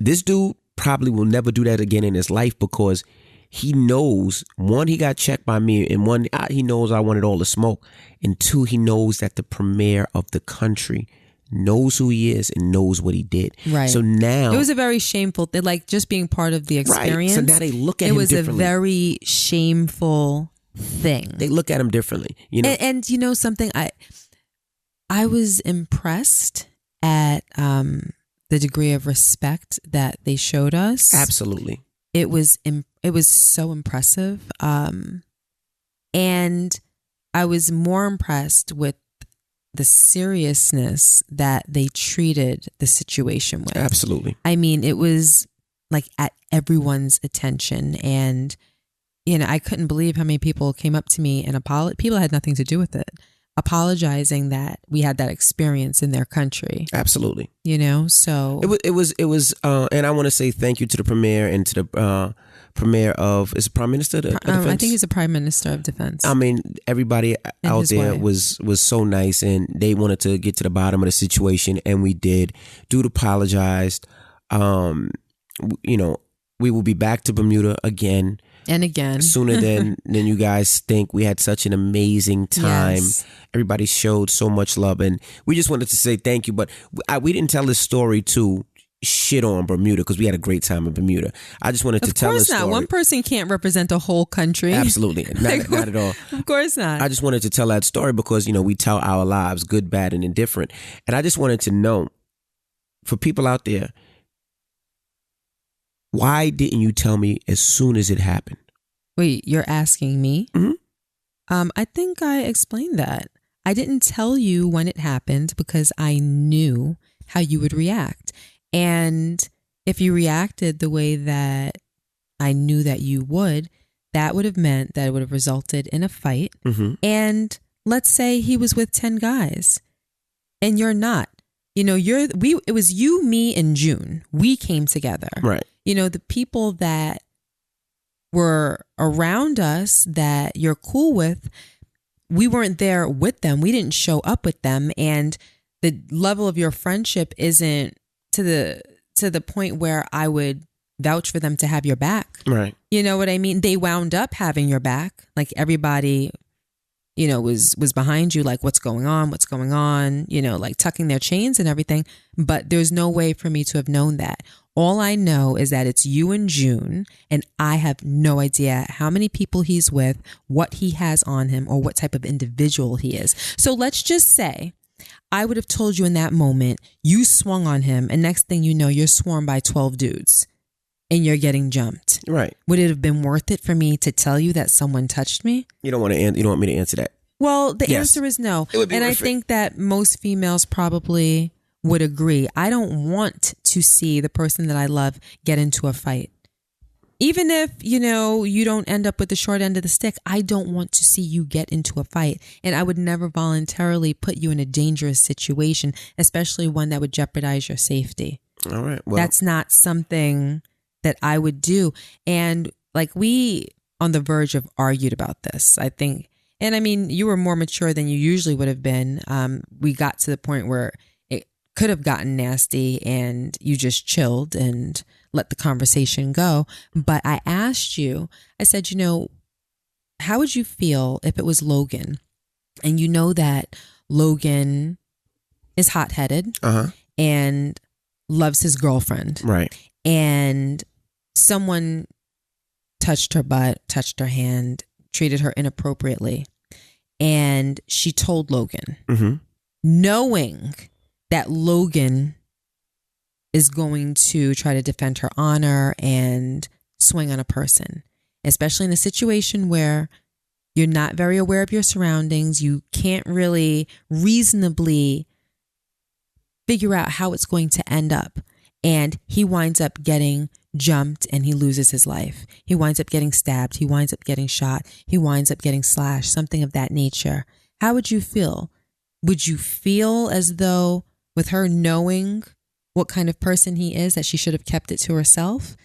This dude probably will never do that again in his life because he knows, one, he got checked by me, and one, he knows I wanted all the smoke, and two, he knows that the premier of the country knows who he is and knows what he did. Right. So now it was a very shameful thing, like just being part of the experience. Right. So now they look at him differently. It was a very shameful thing. They look at him differently. And something, I was impressed at the degree of respect that they showed us. Absolutely. It was so impressive. And I was more impressed with the seriousness that they treated the situation with. Absolutely. I mean, it was like at everyone's attention. And, I couldn't believe how many people came up to me and people had nothing to do with it, apologizing that we had that experience in their country. Absolutely. So it was and I want to say thank you to the premier and to the premier of, is it Prime Minister of Defense? I think he's the Prime Minister of Defense. I mean, everybody out there wife. was so nice and they wanted to get to the bottom of the situation, and we did. Dude apologized. We will be back to Bermuda again. And again. Sooner than you guys think. We had such an amazing time. Yes. Everybody showed so much love, and we just wanted to say thank you. But we didn't tell this story to shit on Bermuda because we had a great time in Bermuda. I just wanted to tell this story. Of course not. One person can't represent a whole country. Absolutely. Not at all. Of course not. I just wanted to tell that story because, we tell our lives, good, bad, and indifferent. And I just wanted to know, for people out there, why didn't you tell me as soon as it happened? Wait, you're asking me? Mm-hmm. I think I explained that. I didn't tell you when it happened because I knew how you would react. And if you reacted the way that I knew that you would, that would have meant that it would have resulted in a fight. Mm-hmm. And let's say he was with 10 guys and you're not. it was you, me, and June. We came together. Right. The people that were around us that you're cool with, we weren't there with them. We didn't show up with them. And the level of your friendship isn't to the point where I would vouch for them to have your back. Right. You know what I mean? They wound up having your back. Like everybody, was behind you, like what's going on, like tucking their chains and everything. But there's no way for me to have known that. All I know is that it's you and June, and I have no idea how many people he's with, what he has on him, or what type of individual he is. So let's just say I would have told you in that moment, you swung on him, and next thing you know, you're swarmed by 12 dudes and you're getting jumped. Right. Would it have been worth it for me to tell you that someone touched me? You don't want me to answer that. Well, the Yes. answer is no. It would be and I worth it. think that most females probably would agree. I don't want to see the person that I love get into a fight. Even if, you don't end up with the short end of the stick, I don't want to see you get into a fight. And I would never voluntarily put you in a dangerous situation, especially one that would jeopardize your safety. All right. Well, That's not something that I would do. And like we on the verge of argued about this, I think. And I mean, you were more mature than you usually would have been. We got to the point where it could have gotten nasty and you just chilled and let the conversation go. But I asked you, I said, how would you feel if it was Logan? And you know that Logan is hot-headed and loves his girlfriend. right. And someone touched her butt, touched her hand, treated her inappropriately. And she told Logan, knowing that Logan is going to try to defend her honor and swing on a person, especially in a situation where you're not very aware of your surroundings. You can't really reasonably figure out how it's going to end up. And he winds up getting jumped and he loses his life. He winds up getting stabbed. He winds up getting shot. He winds up getting slashed, something of that nature. How would you feel? Would you feel as though with her knowing what kind of person he is, that she should have kept it to herself,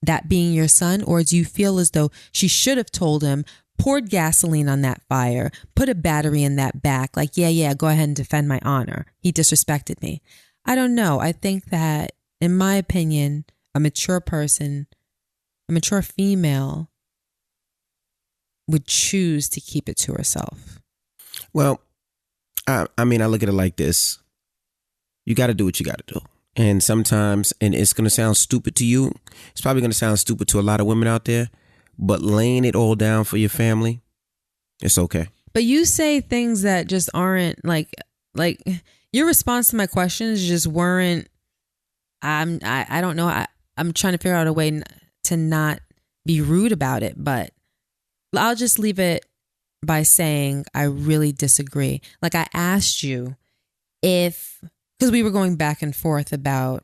that being your son? Or do you feel as though she should have told him, poured gasoline on that fire, put a battery in that back, like, yeah, go ahead and defend my honor. He disrespected me. I don't know. I think that, in my opinion, a mature person, a mature female would choose to keep it to herself. Well, I look at it like this. You got to do what you got to do. And sometimes, and it's going to sound stupid to you. It's probably going to sound stupid to a lot of women out there, but laying it all down for your family, it's okay. But you say things that just aren't like your response to my questions just weren't, I don't know. I'm trying to figure out a way to not be rude about it, but I'll just leave it by saying I really disagree. Like I asked you because we were going back and forth about,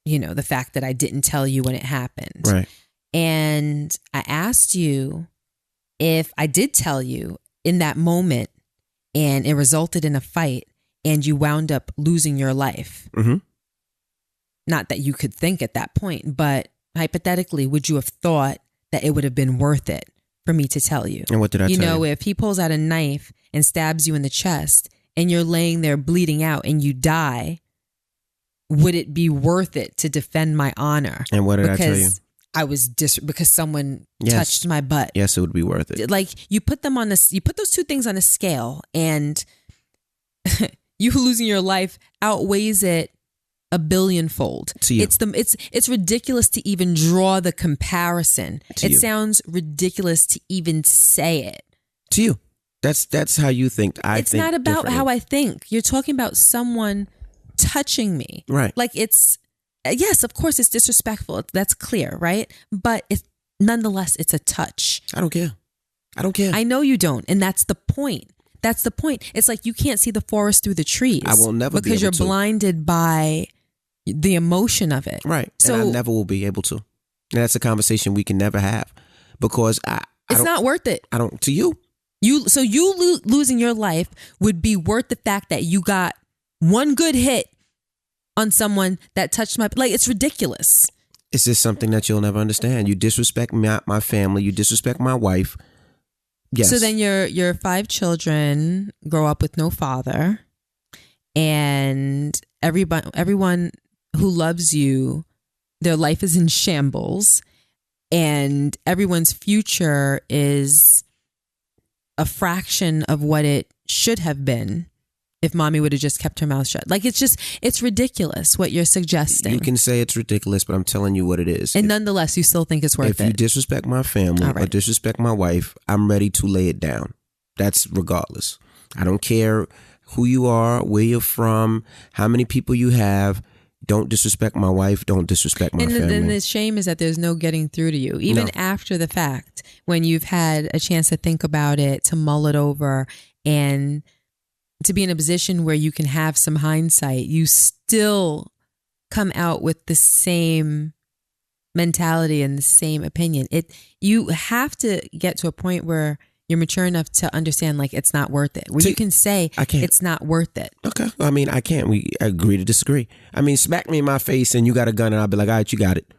the fact that I didn't tell you when it happened. Right. And I asked you if I did tell you in that moment and it resulted in a fight and you wound up losing your life. Mm-hmm. Not that you could think at that point, but hypothetically, would you have thought that it would have been worth it for me to tell you? And what did I tell you? If he pulls out a knife and stabs you in the chest and you're laying there bleeding out and you die, would it be worth it to defend my honor? And what did I tell you? I was because someone touched my butt. Yes, it would be worth it. Like you put those two things on a scale, and you losing your life outweighs it a billionfold. To you. It's ridiculous to even draw the comparison. To you. Sounds ridiculous to even say it. To you. That's how you think. It's not about how I think. You're talking about someone touching me. Right. Like yes, of course it's disrespectful. That's clear, right? But nonetheless, it's a touch. I don't care. I know you don't. And that's the point. It's like you can't see the forest through the trees. I will never be able to. Because you're blinded by the emotion of it. Right. So and I never will be able to. And that's a conversation we can never have because it's not worth it. To you. You losing your life would be worth the fact that you got one good hit on someone that touched my, like, it's ridiculous. It's just something that you'll never understand. You disrespect my family. You disrespect my wife. Yes. So then your 5 children grow up with no father, and everyone who loves you, their life is in shambles, and everyone's future is a fraction of what it should have been if mommy would have just kept her mouth shut. Like, it's ridiculous what you're suggesting. You can say it's ridiculous, but I'm telling you what it is. And nonetheless, you still think it's worth it. If you disrespect my family or disrespect my wife, I'm ready to lay it down. That's regardless. I don't care who you are, where you're from, how many people you have. Don't disrespect my wife. Don't disrespect my family. And the shame is that there's no getting through to you. Even after the fact, when you've had a chance to think about it, to mull it over, and to be in a position where you can have some hindsight, you still come out with the same mentality and the same opinion. You have to get to a point where you're mature enough to understand, like, it's not worth it. Where you can say, it's not worth it. Okay. I mean, I can't. We agree to disagree. I mean, smack me in my face and you got a gun and I'll be like, all right, you got it.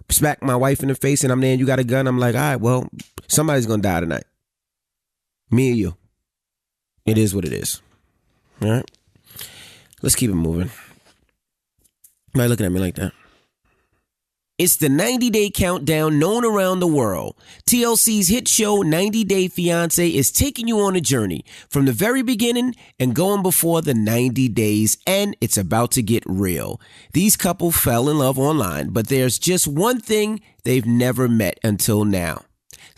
Smack my wife in the face and I'm there and you got a gun. I'm like, all right, well, somebody's going to die tonight. Me or you. It is what it is. All right. Let's keep it moving. Why are you looking at me like that? It's the 90-day countdown known around the world. TLC's hit show 90 Day Fiancé is taking you on a journey from the very beginning and going before the 90 days, and it's about to get real. These couple fell in love online, but there's just one thing they've never met until now.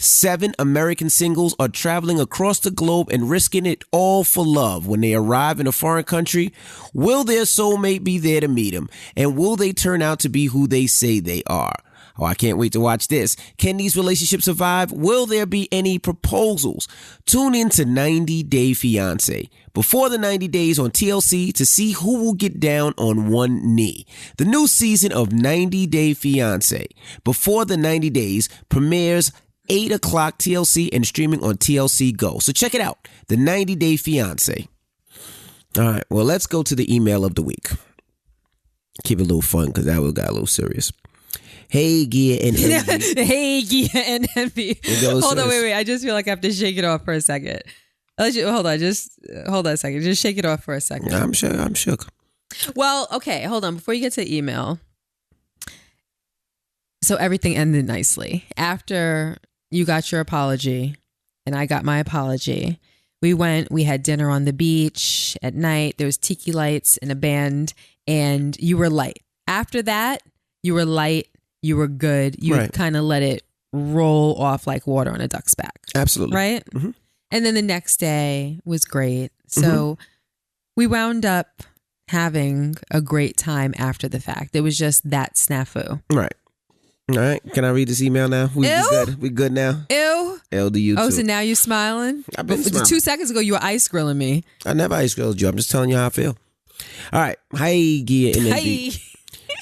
7 American singles are traveling across the globe and risking it all for love. When they arrive in a foreign country, will their soulmate be there to meet them? And will they turn out to be who they say they are? Oh, I can't wait to watch this. Can these relationships survive? Will there be any proposals? Tune in to 90 Day Fiancé before the 90 days on TLC to see who will get down on one knee. The new season of 90 Day Fiancé before the 90 days premieres 8 o'clock TLC and streaming on TLC Go. So check it out, the 90 Day Fiancé. All right, well, let's go to the email of the week. Keep it a little fun because that one got a little serious. Hey, Gia and Envy. Hey, Gia and Envy. Hold on, wait. I just feel like I have to shake it off for a second. Hold on a second. Just shake it off for a second. I'm shook. Well, okay, hold on. Before you get to the email. So everything ended nicely. After you got your apology and I got my apology, we had dinner on the beach at night. There was tiki lights and a band, and you were light. After that, you were light. You were good. You kind of let it roll off like water on a duck's back. Absolutely. Right? Mm-hmm. And then the next day was great. So we wound up having a great time after the fact. It was just that snafu. Right. All right. Can I read this email now? We good? We good now? Ew. L to you too. Oh, so now you're smiling? I've been smiling. 2 seconds ago, you were ice grilling me. I never ice grilled you. I'm just telling you how I feel. All right. Hi, Gia and Envy.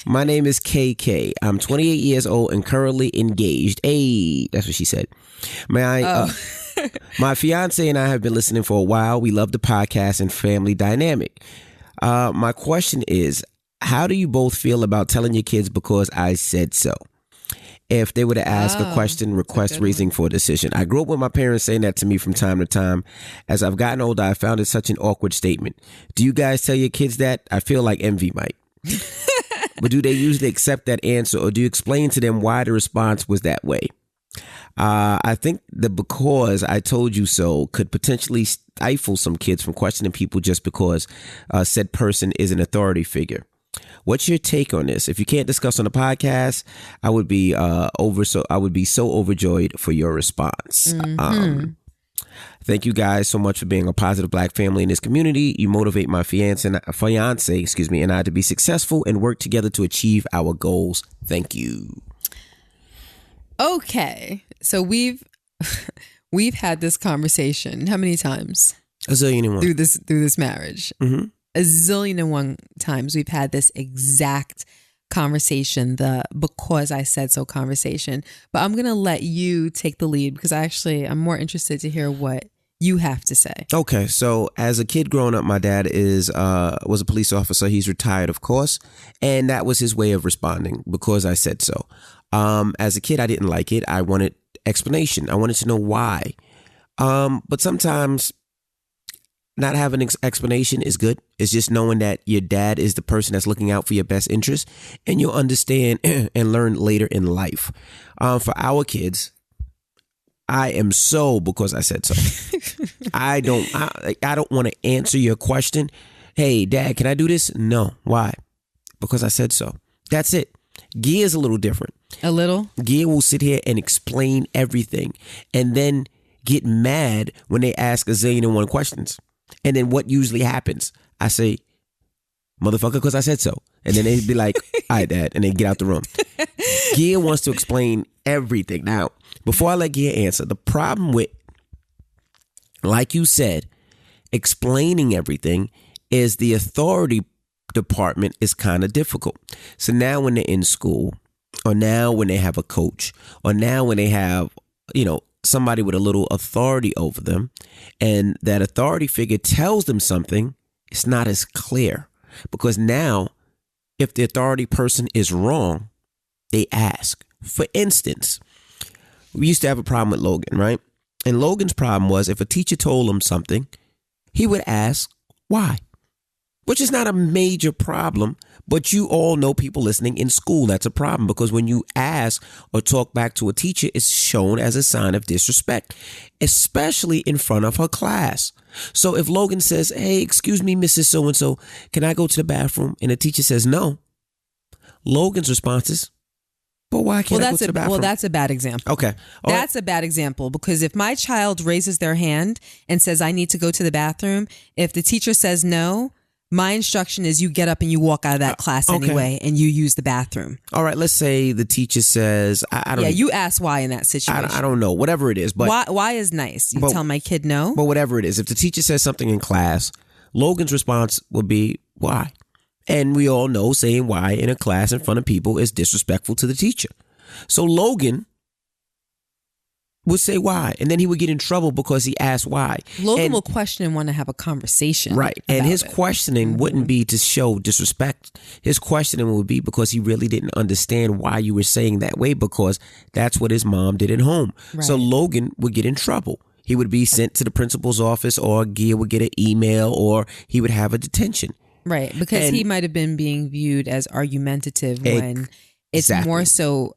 My name is KK. I'm 28 years old and currently engaged. Hey, that's what she said. My fiance and I have been listening for a while. We love the podcast and family dynamic. My question is, how do you both feel about telling your kids because I said so? If they were to ask a question, request reasoning for a decision. I grew up with my parents saying that to me from time to time. As I've gotten older, I found it such an awkward statement. Do you guys tell your kids that? I feel like Envy might. But do they usually accept that answer, or do you explain to them why the response was that way? I think the because I told you so could potentially stifle some kids from questioning people just because said person is an authority figure. What's your take on this? If you can't discuss on the podcast, I would be so overjoyed for your response. Mm-hmm. Thank you guys so much for being a positive Black family in this community. You motivate my fiance, and I to be successful and work together to achieve our goals. Thank you. Okay, so we've had this conversation how many times? A zillion and one through this marriage. Mm-hmm. A zillion and one times we've had this exact conversation, the because I said so conversation. But I'm going to let you take the lead because I'm more interested to hear what you have to say. Okay, so as a kid growing up, my dad was a police officer. He's retired, of course, and that was his way of responding because I said so. As a kid, I didn't like it. I wanted explanation. I wanted to know why. But sometimes not having an explanation is good. It's just knowing that your dad is the person that's looking out for your best interest, and you'll understand and learn later in life. For our kids, I am so because I said so. I don't want to answer your question. Hey, Dad, can I do this? No. Why? Because I said so. That's it. Gia is a little different. A little? Gia will sit here and explain everything and then get mad when they ask a zillion and one questions. And then what usually happens? I say, motherfucker, because I said so. And then they'd be like, all right, Dad. And they get out the room. Gia wants to explain everything. Now, before I let Gia answer, the problem with, like you said, explaining everything is the authority department is kind of difficult. So now when they're in school, or now when they have a coach, or now when they have, somebody with a little authority over them, and that authority figure tells them something, it's not as clear. Because now, if the authority person is wrong, they ask. For instance, we used to have a problem with Logan, right? And Logan's problem was if a teacher told him something, he would ask why, which is not a major problem. But you all know people listening in school, that's a problem because when you ask or talk back to a teacher, it's shown as a sign of disrespect, especially in front of her class. So if Logan says, hey, excuse me, Mrs. So-and-so, can I go to the bathroom? And the teacher says no. Logan's response is, but why can't I go to the bathroom? Well, that's a bad example. Okay. That's a bad example because if my child raises their hand and says, I need to go to the bathroom, if the teacher says no, my instruction is you get up and you walk out of that class anyway and you use the bathroom. All right. Let's say the teacher says, I don't know. Yeah, you ask why in that situation. I don't know. Whatever it is. But why is nice? You tell my kid no? But whatever it is, if the teacher says something in class, Logan's response would be, why? And we all know saying why in a class in front of people is disrespectful to the teacher. So Logan would say why, and then he would get in trouble because he asked why. Logan will question and want to have a conversation. Right. And his questioning wouldn't be to show disrespect. His questioning would be because he really didn't understand why you were saying that way, because that's what his mom did at home. Right. So Logan would get in trouble. He would be sent to the principal's office, or Gia would get an email, or he would have a detention. Right. Because he might have been being viewed as argumentative when it's more so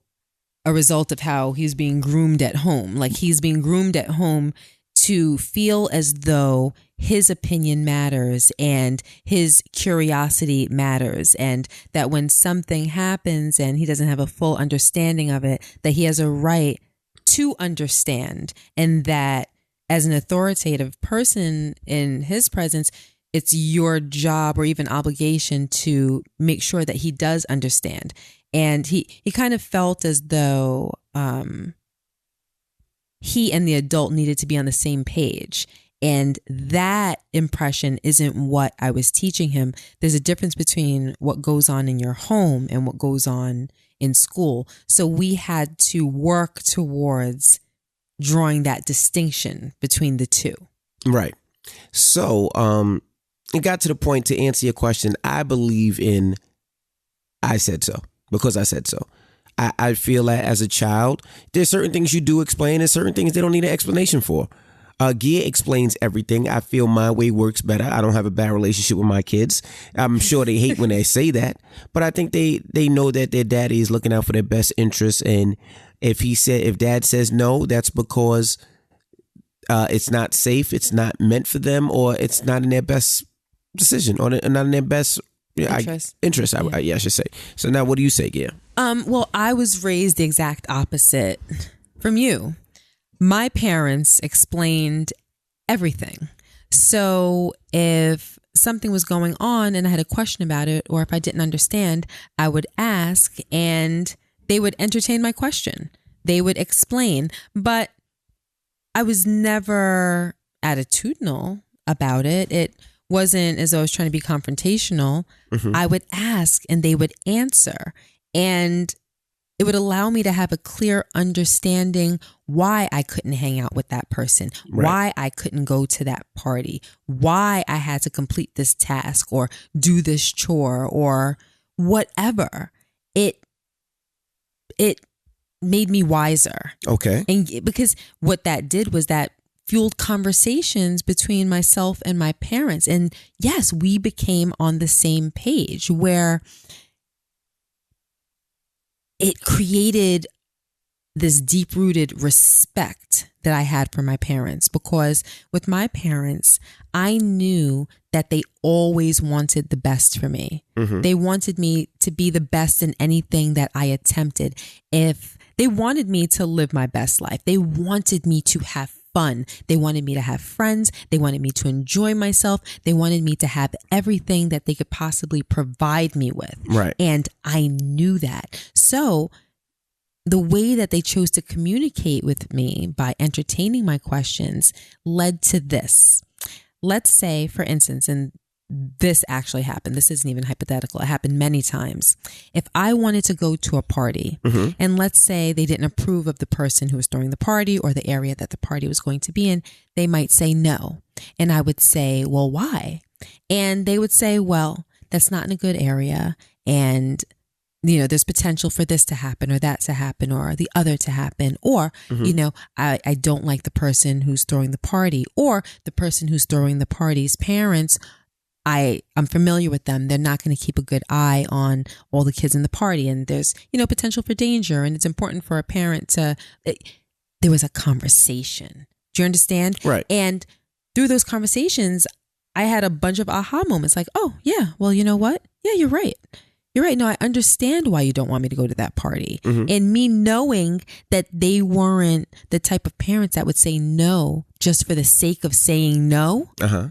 a result of how he's being groomed at home. Like he's being groomed at home to feel as though his opinion matters and his curiosity matters, and that when something happens and he doesn't have a full understanding of it, that he has a right to understand, and that as an authoritative person in his presence, it's your job or even obligation to make sure that he does understand. And he kind of felt as though he and the adult needed to be on the same page. And that impression isn't what I was teaching him. There's a difference between what goes on in your home and what goes on in school. So we had to work towards drawing that distinction between the two. Right. So it got to the point, to answer your question, I believe in I said so. Because I said so. I feel that as a child, there's certain things you do explain and certain things they don't need an explanation for. Gia explains everything. I feel my way works better. I don't have a bad relationship with my kids. I'm sure they hate when they say that. But I think they know that their daddy is looking out for their best interests. And if dad says no, that's because it's not safe, it's not meant for them, or it's not in their best decision, or not in their best interest, I should say. So now what do you say, Gia? Well, I was raised the exact opposite from you. My parents explained everything. So if something was going on and I had a question about it, or if I didn't understand, I would ask and they would entertain my question. They would explain, but I was never attitudinal about it. It wasn't as though I was trying to be confrontational. Mm-hmm. I would ask and they would answer. And It would allow me to have a clear understanding why I couldn't hang out with that person, why I couldn't go to that party, why I had to complete this task or do this chore or whatever. It made me wiser. Okay. And because what that did was that fueled conversations between myself and my parents. And yes, we became on the same page where it created this deep-rooted respect that I had for my parents, because with my parents, I knew that they always wanted the best for me. Mm-hmm. They wanted me to be the best in anything that I attempted. If they wanted me to live my best life, they wanted me to have fun. They wanted me to have friends. They wanted me to enjoy myself. They wanted me to have everything that they could possibly provide me with. Right. And I knew that. So the way that they chose to communicate with me by entertaining my questions led to this. Let's say, for instance, and this actually happened. This isn't even hypothetical. It happened many times. If I wanted to go to a party, mm-hmm. and let's say they didn't approve of the person who was throwing the party or the area that the party was going to be in, they might say no. And I would say, well, why? And they would say, well, that's not in a good area. And there's potential for this to happen or that to happen or the other to happen. Or, mm-hmm. I don't like the person who's throwing the party, or the person who's throwing the party's parents. I'm familiar with them. They're not going to keep a good eye on all the kids in the party. And there's, potential for danger. And it's important for a parent there was a conversation. Do you understand? Right. And through those conversations, I had a bunch of aha moments like, oh, yeah, well, you know what? Yeah, you're right. You're right. No, I understand why you don't want me to go to that party. Mm-hmm. And me knowing that they weren't the type of parents that would say no just for the sake of saying no. Uh-huh.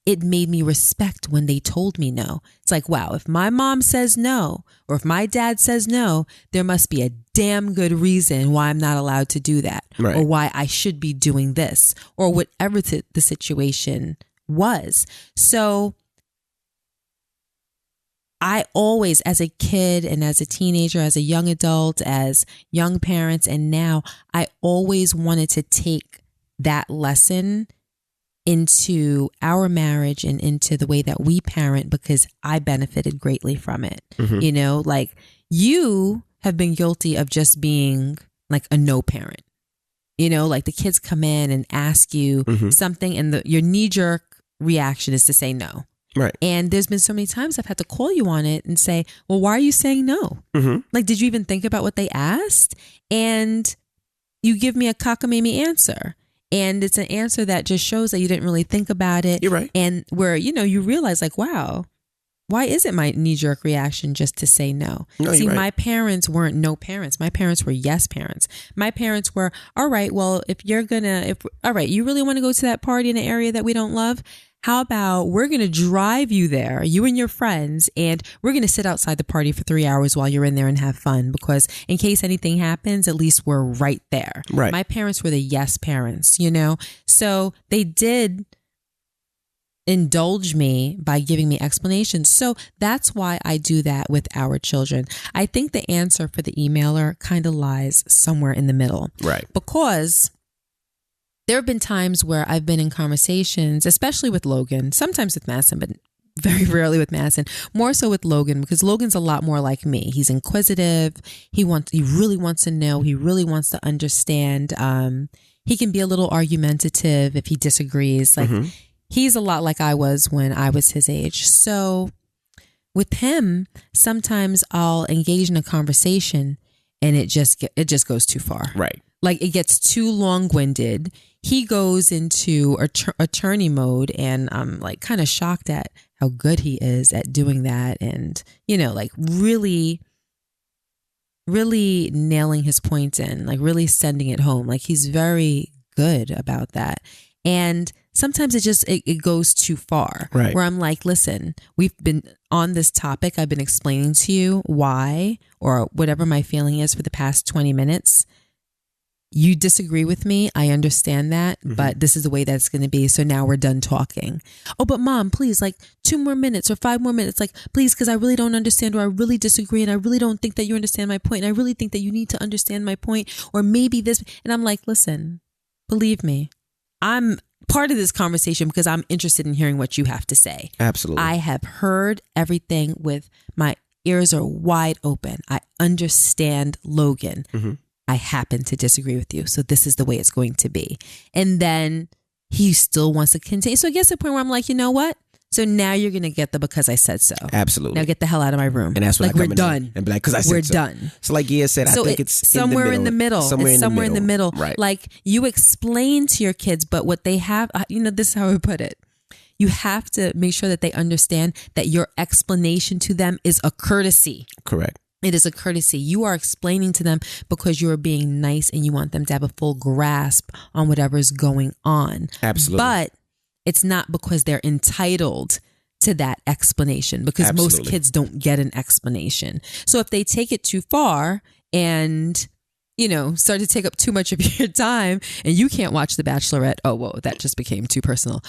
It made me respect when they told me no. It's like, wow, if my mom says no, or if my dad says no, there must be a damn good reason why I'm not allowed to do that, right. Or why I should be doing this, or whatever the situation was. So I always, as a kid and as a teenager, as a young adult, as young parents, and now, I always wanted to take that lesson into our marriage and into the way that we parent, because I benefited greatly from it. Mm-hmm. Like you have been guilty of just being like a no parent, like the kids come in and ask you mm-hmm. something and your knee-jerk reaction is to say no. Right. And there's been so many times I've had to call you on it and say, well, why are you saying no? Mm-hmm. Like, did you even think about what they asked? And you give me a cockamamie answer. And it's an answer that just shows that you didn't really think about it. You're right. And where, you realize like, wow, why is it my knee-jerk reaction just to say no? See, right. My parents weren't no parents. My parents were yes parents. My parents were, all right, well, all right, you really want to go to that party in an area that we don't love? How about we're going to drive you there, you and your friends, and we're going to sit outside the party for 3 hours while you're in there and have fun, because in case anything happens, at least we're right there. Right. My parents were the yes parents, so they did indulge me by giving me explanations. So that's why I do that with our children. I think the answer for the emailer kind of lies somewhere in the middle. Right. Because there have been times where I've been in conversations, especially with Logan, sometimes with Madison, but very rarely with Madison, more so with Logan, because Logan's a lot more like me. He's inquisitive. He really wants to know. He really wants to understand. He can be a little argumentative if he disagrees. Like mm-hmm. He's a lot like I was when I was his age. So with him, sometimes I'll engage in a conversation and it just goes too far. Right. Like it gets too long-winded. He goes into attorney mode, and I'm like kind of shocked at how good he is at doing that, and like really, really nailing his points in, like really sending it home. Like he's very good about that. And sometimes it goes too far, right. Where I'm like, listen, we've been on this topic. I've been explaining to you why, or whatever my feeling is for the past 20 minutes. you disagree with me. I understand that, but this is the way that's going to be. So now we're done talking. Oh, but mom, please, like 2 more minutes or 5 more minutes. Like, please, because I really don't understand, or I really disagree. And I really don't think that you understand my point. And I really think that you need to understand my point, or maybe this. And I'm like, listen, believe me, I'm part of this conversation because I'm interested in hearing what you have to say. Absolutely. I have heard everything with my ears are wide open. I understand Logan. I happen to disagree with you. So this is the way it's going to be. And then he still wants to continue. So it gets to the point where I'm like, you know what? So now you're going to get the because I said so. Absolutely. Now get the hell out of my room. And that's what like we're done. And be like, because I said we're so. done. So like Gia said, so I think it's somewhere in the middle. Somewhere in the middle. Right. Like you explain to your kids, but what they have, this is how I put it. You have to make sure that they understand that your explanation to them is a courtesy. Correct. It is a courtesy. You are explaining to them because you are being nice and you want them to have a full grasp on whatever is going on. Absolutely. But it's not because they're entitled to that explanation, because most kids don't get an explanation. So if they take it too far and start to take up too much of your time and you can't watch The Bachelorette. Oh, whoa, that just became too personal.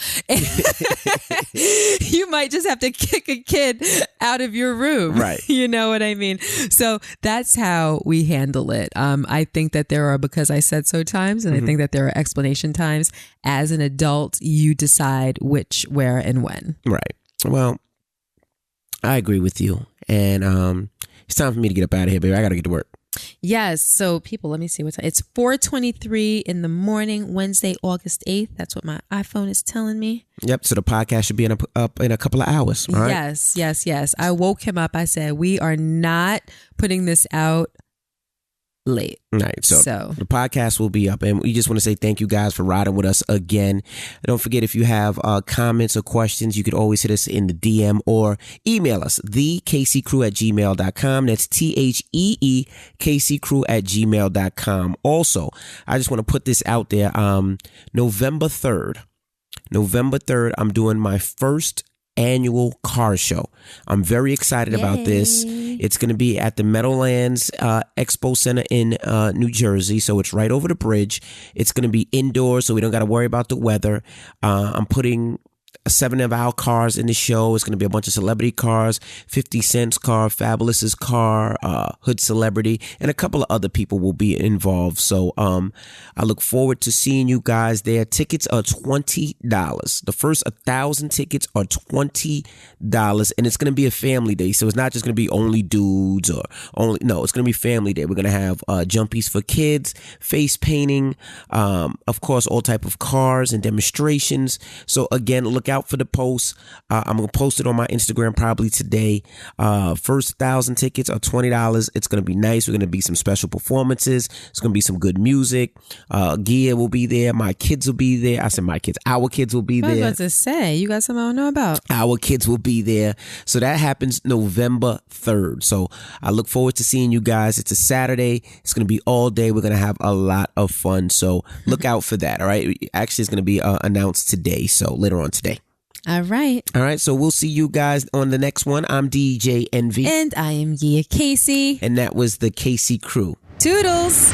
You might just have to kick a kid out of your room. Right. You know what I mean? So that's how we handle it. I think that there are because I said so times, and I think that there are explanation times. As an adult, you decide which, where, and when. Right. Well, I agree with you. And it's time for me to get up out of here, baby. I got to get to work. Yes. So people, let me see what time. It's 4:23 in the morning, Wednesday, August 8th. That's what my iPhone is telling me. Yep. So the podcast should be up in a couple of hours. All right? Yes. I woke him up. I said, we are not putting this out late. Right. So the podcast will be up, and we just want to say thank you guys for riding with us again. Don't forget, if you have comments or questions, you could always hit us in the DM or email us, thekccrew@gmail.com. That's THEEKCCrew@gmail.com. Also, I just want to put this out there. November 3rd, I'm doing my first annual car show. I'm very excited about this. It's going to be at the Meadowlands Expo Center in New Jersey. So it's right over the bridge. It's going to be indoors, so we don't got to worry about the weather. I'm putting 7 of our cars in the show. It's going to be a bunch of celebrity cars, 50 Cent's car, Fabulous's car, Hood Celebrity, and a couple of other people will be involved. So I look forward to seeing you guys there. Tickets are $20. The first 1,000 tickets are $20, and it's going to be a family day. So it's not just going to be only dudes it's going to be family day. We're going to have jumpies for kids, face painting, of course, all type of cars and demonstrations. So again, look out for the post. I'm going to post it on my Instagram probably today. First 1,000 tickets are $20. It's going to be nice. We're going to be some special performances. It's going to be some good music. Gia will be there. My kids will be there. I said my kids. Our kids will be there. I was about to say, you got something I don't know about. Our kids will be there. So that happens November 3rd. So I look forward to seeing you guys. It's a Saturday. It's going to be all day. We're going to have a lot of fun. So look out for that. All right. Actually, it's going to be announced today. So later on today. All right. So we'll see you guys on the next one. I'm DJ Envy. And I am Gia Casey. And that was the KC Crew. Toodles.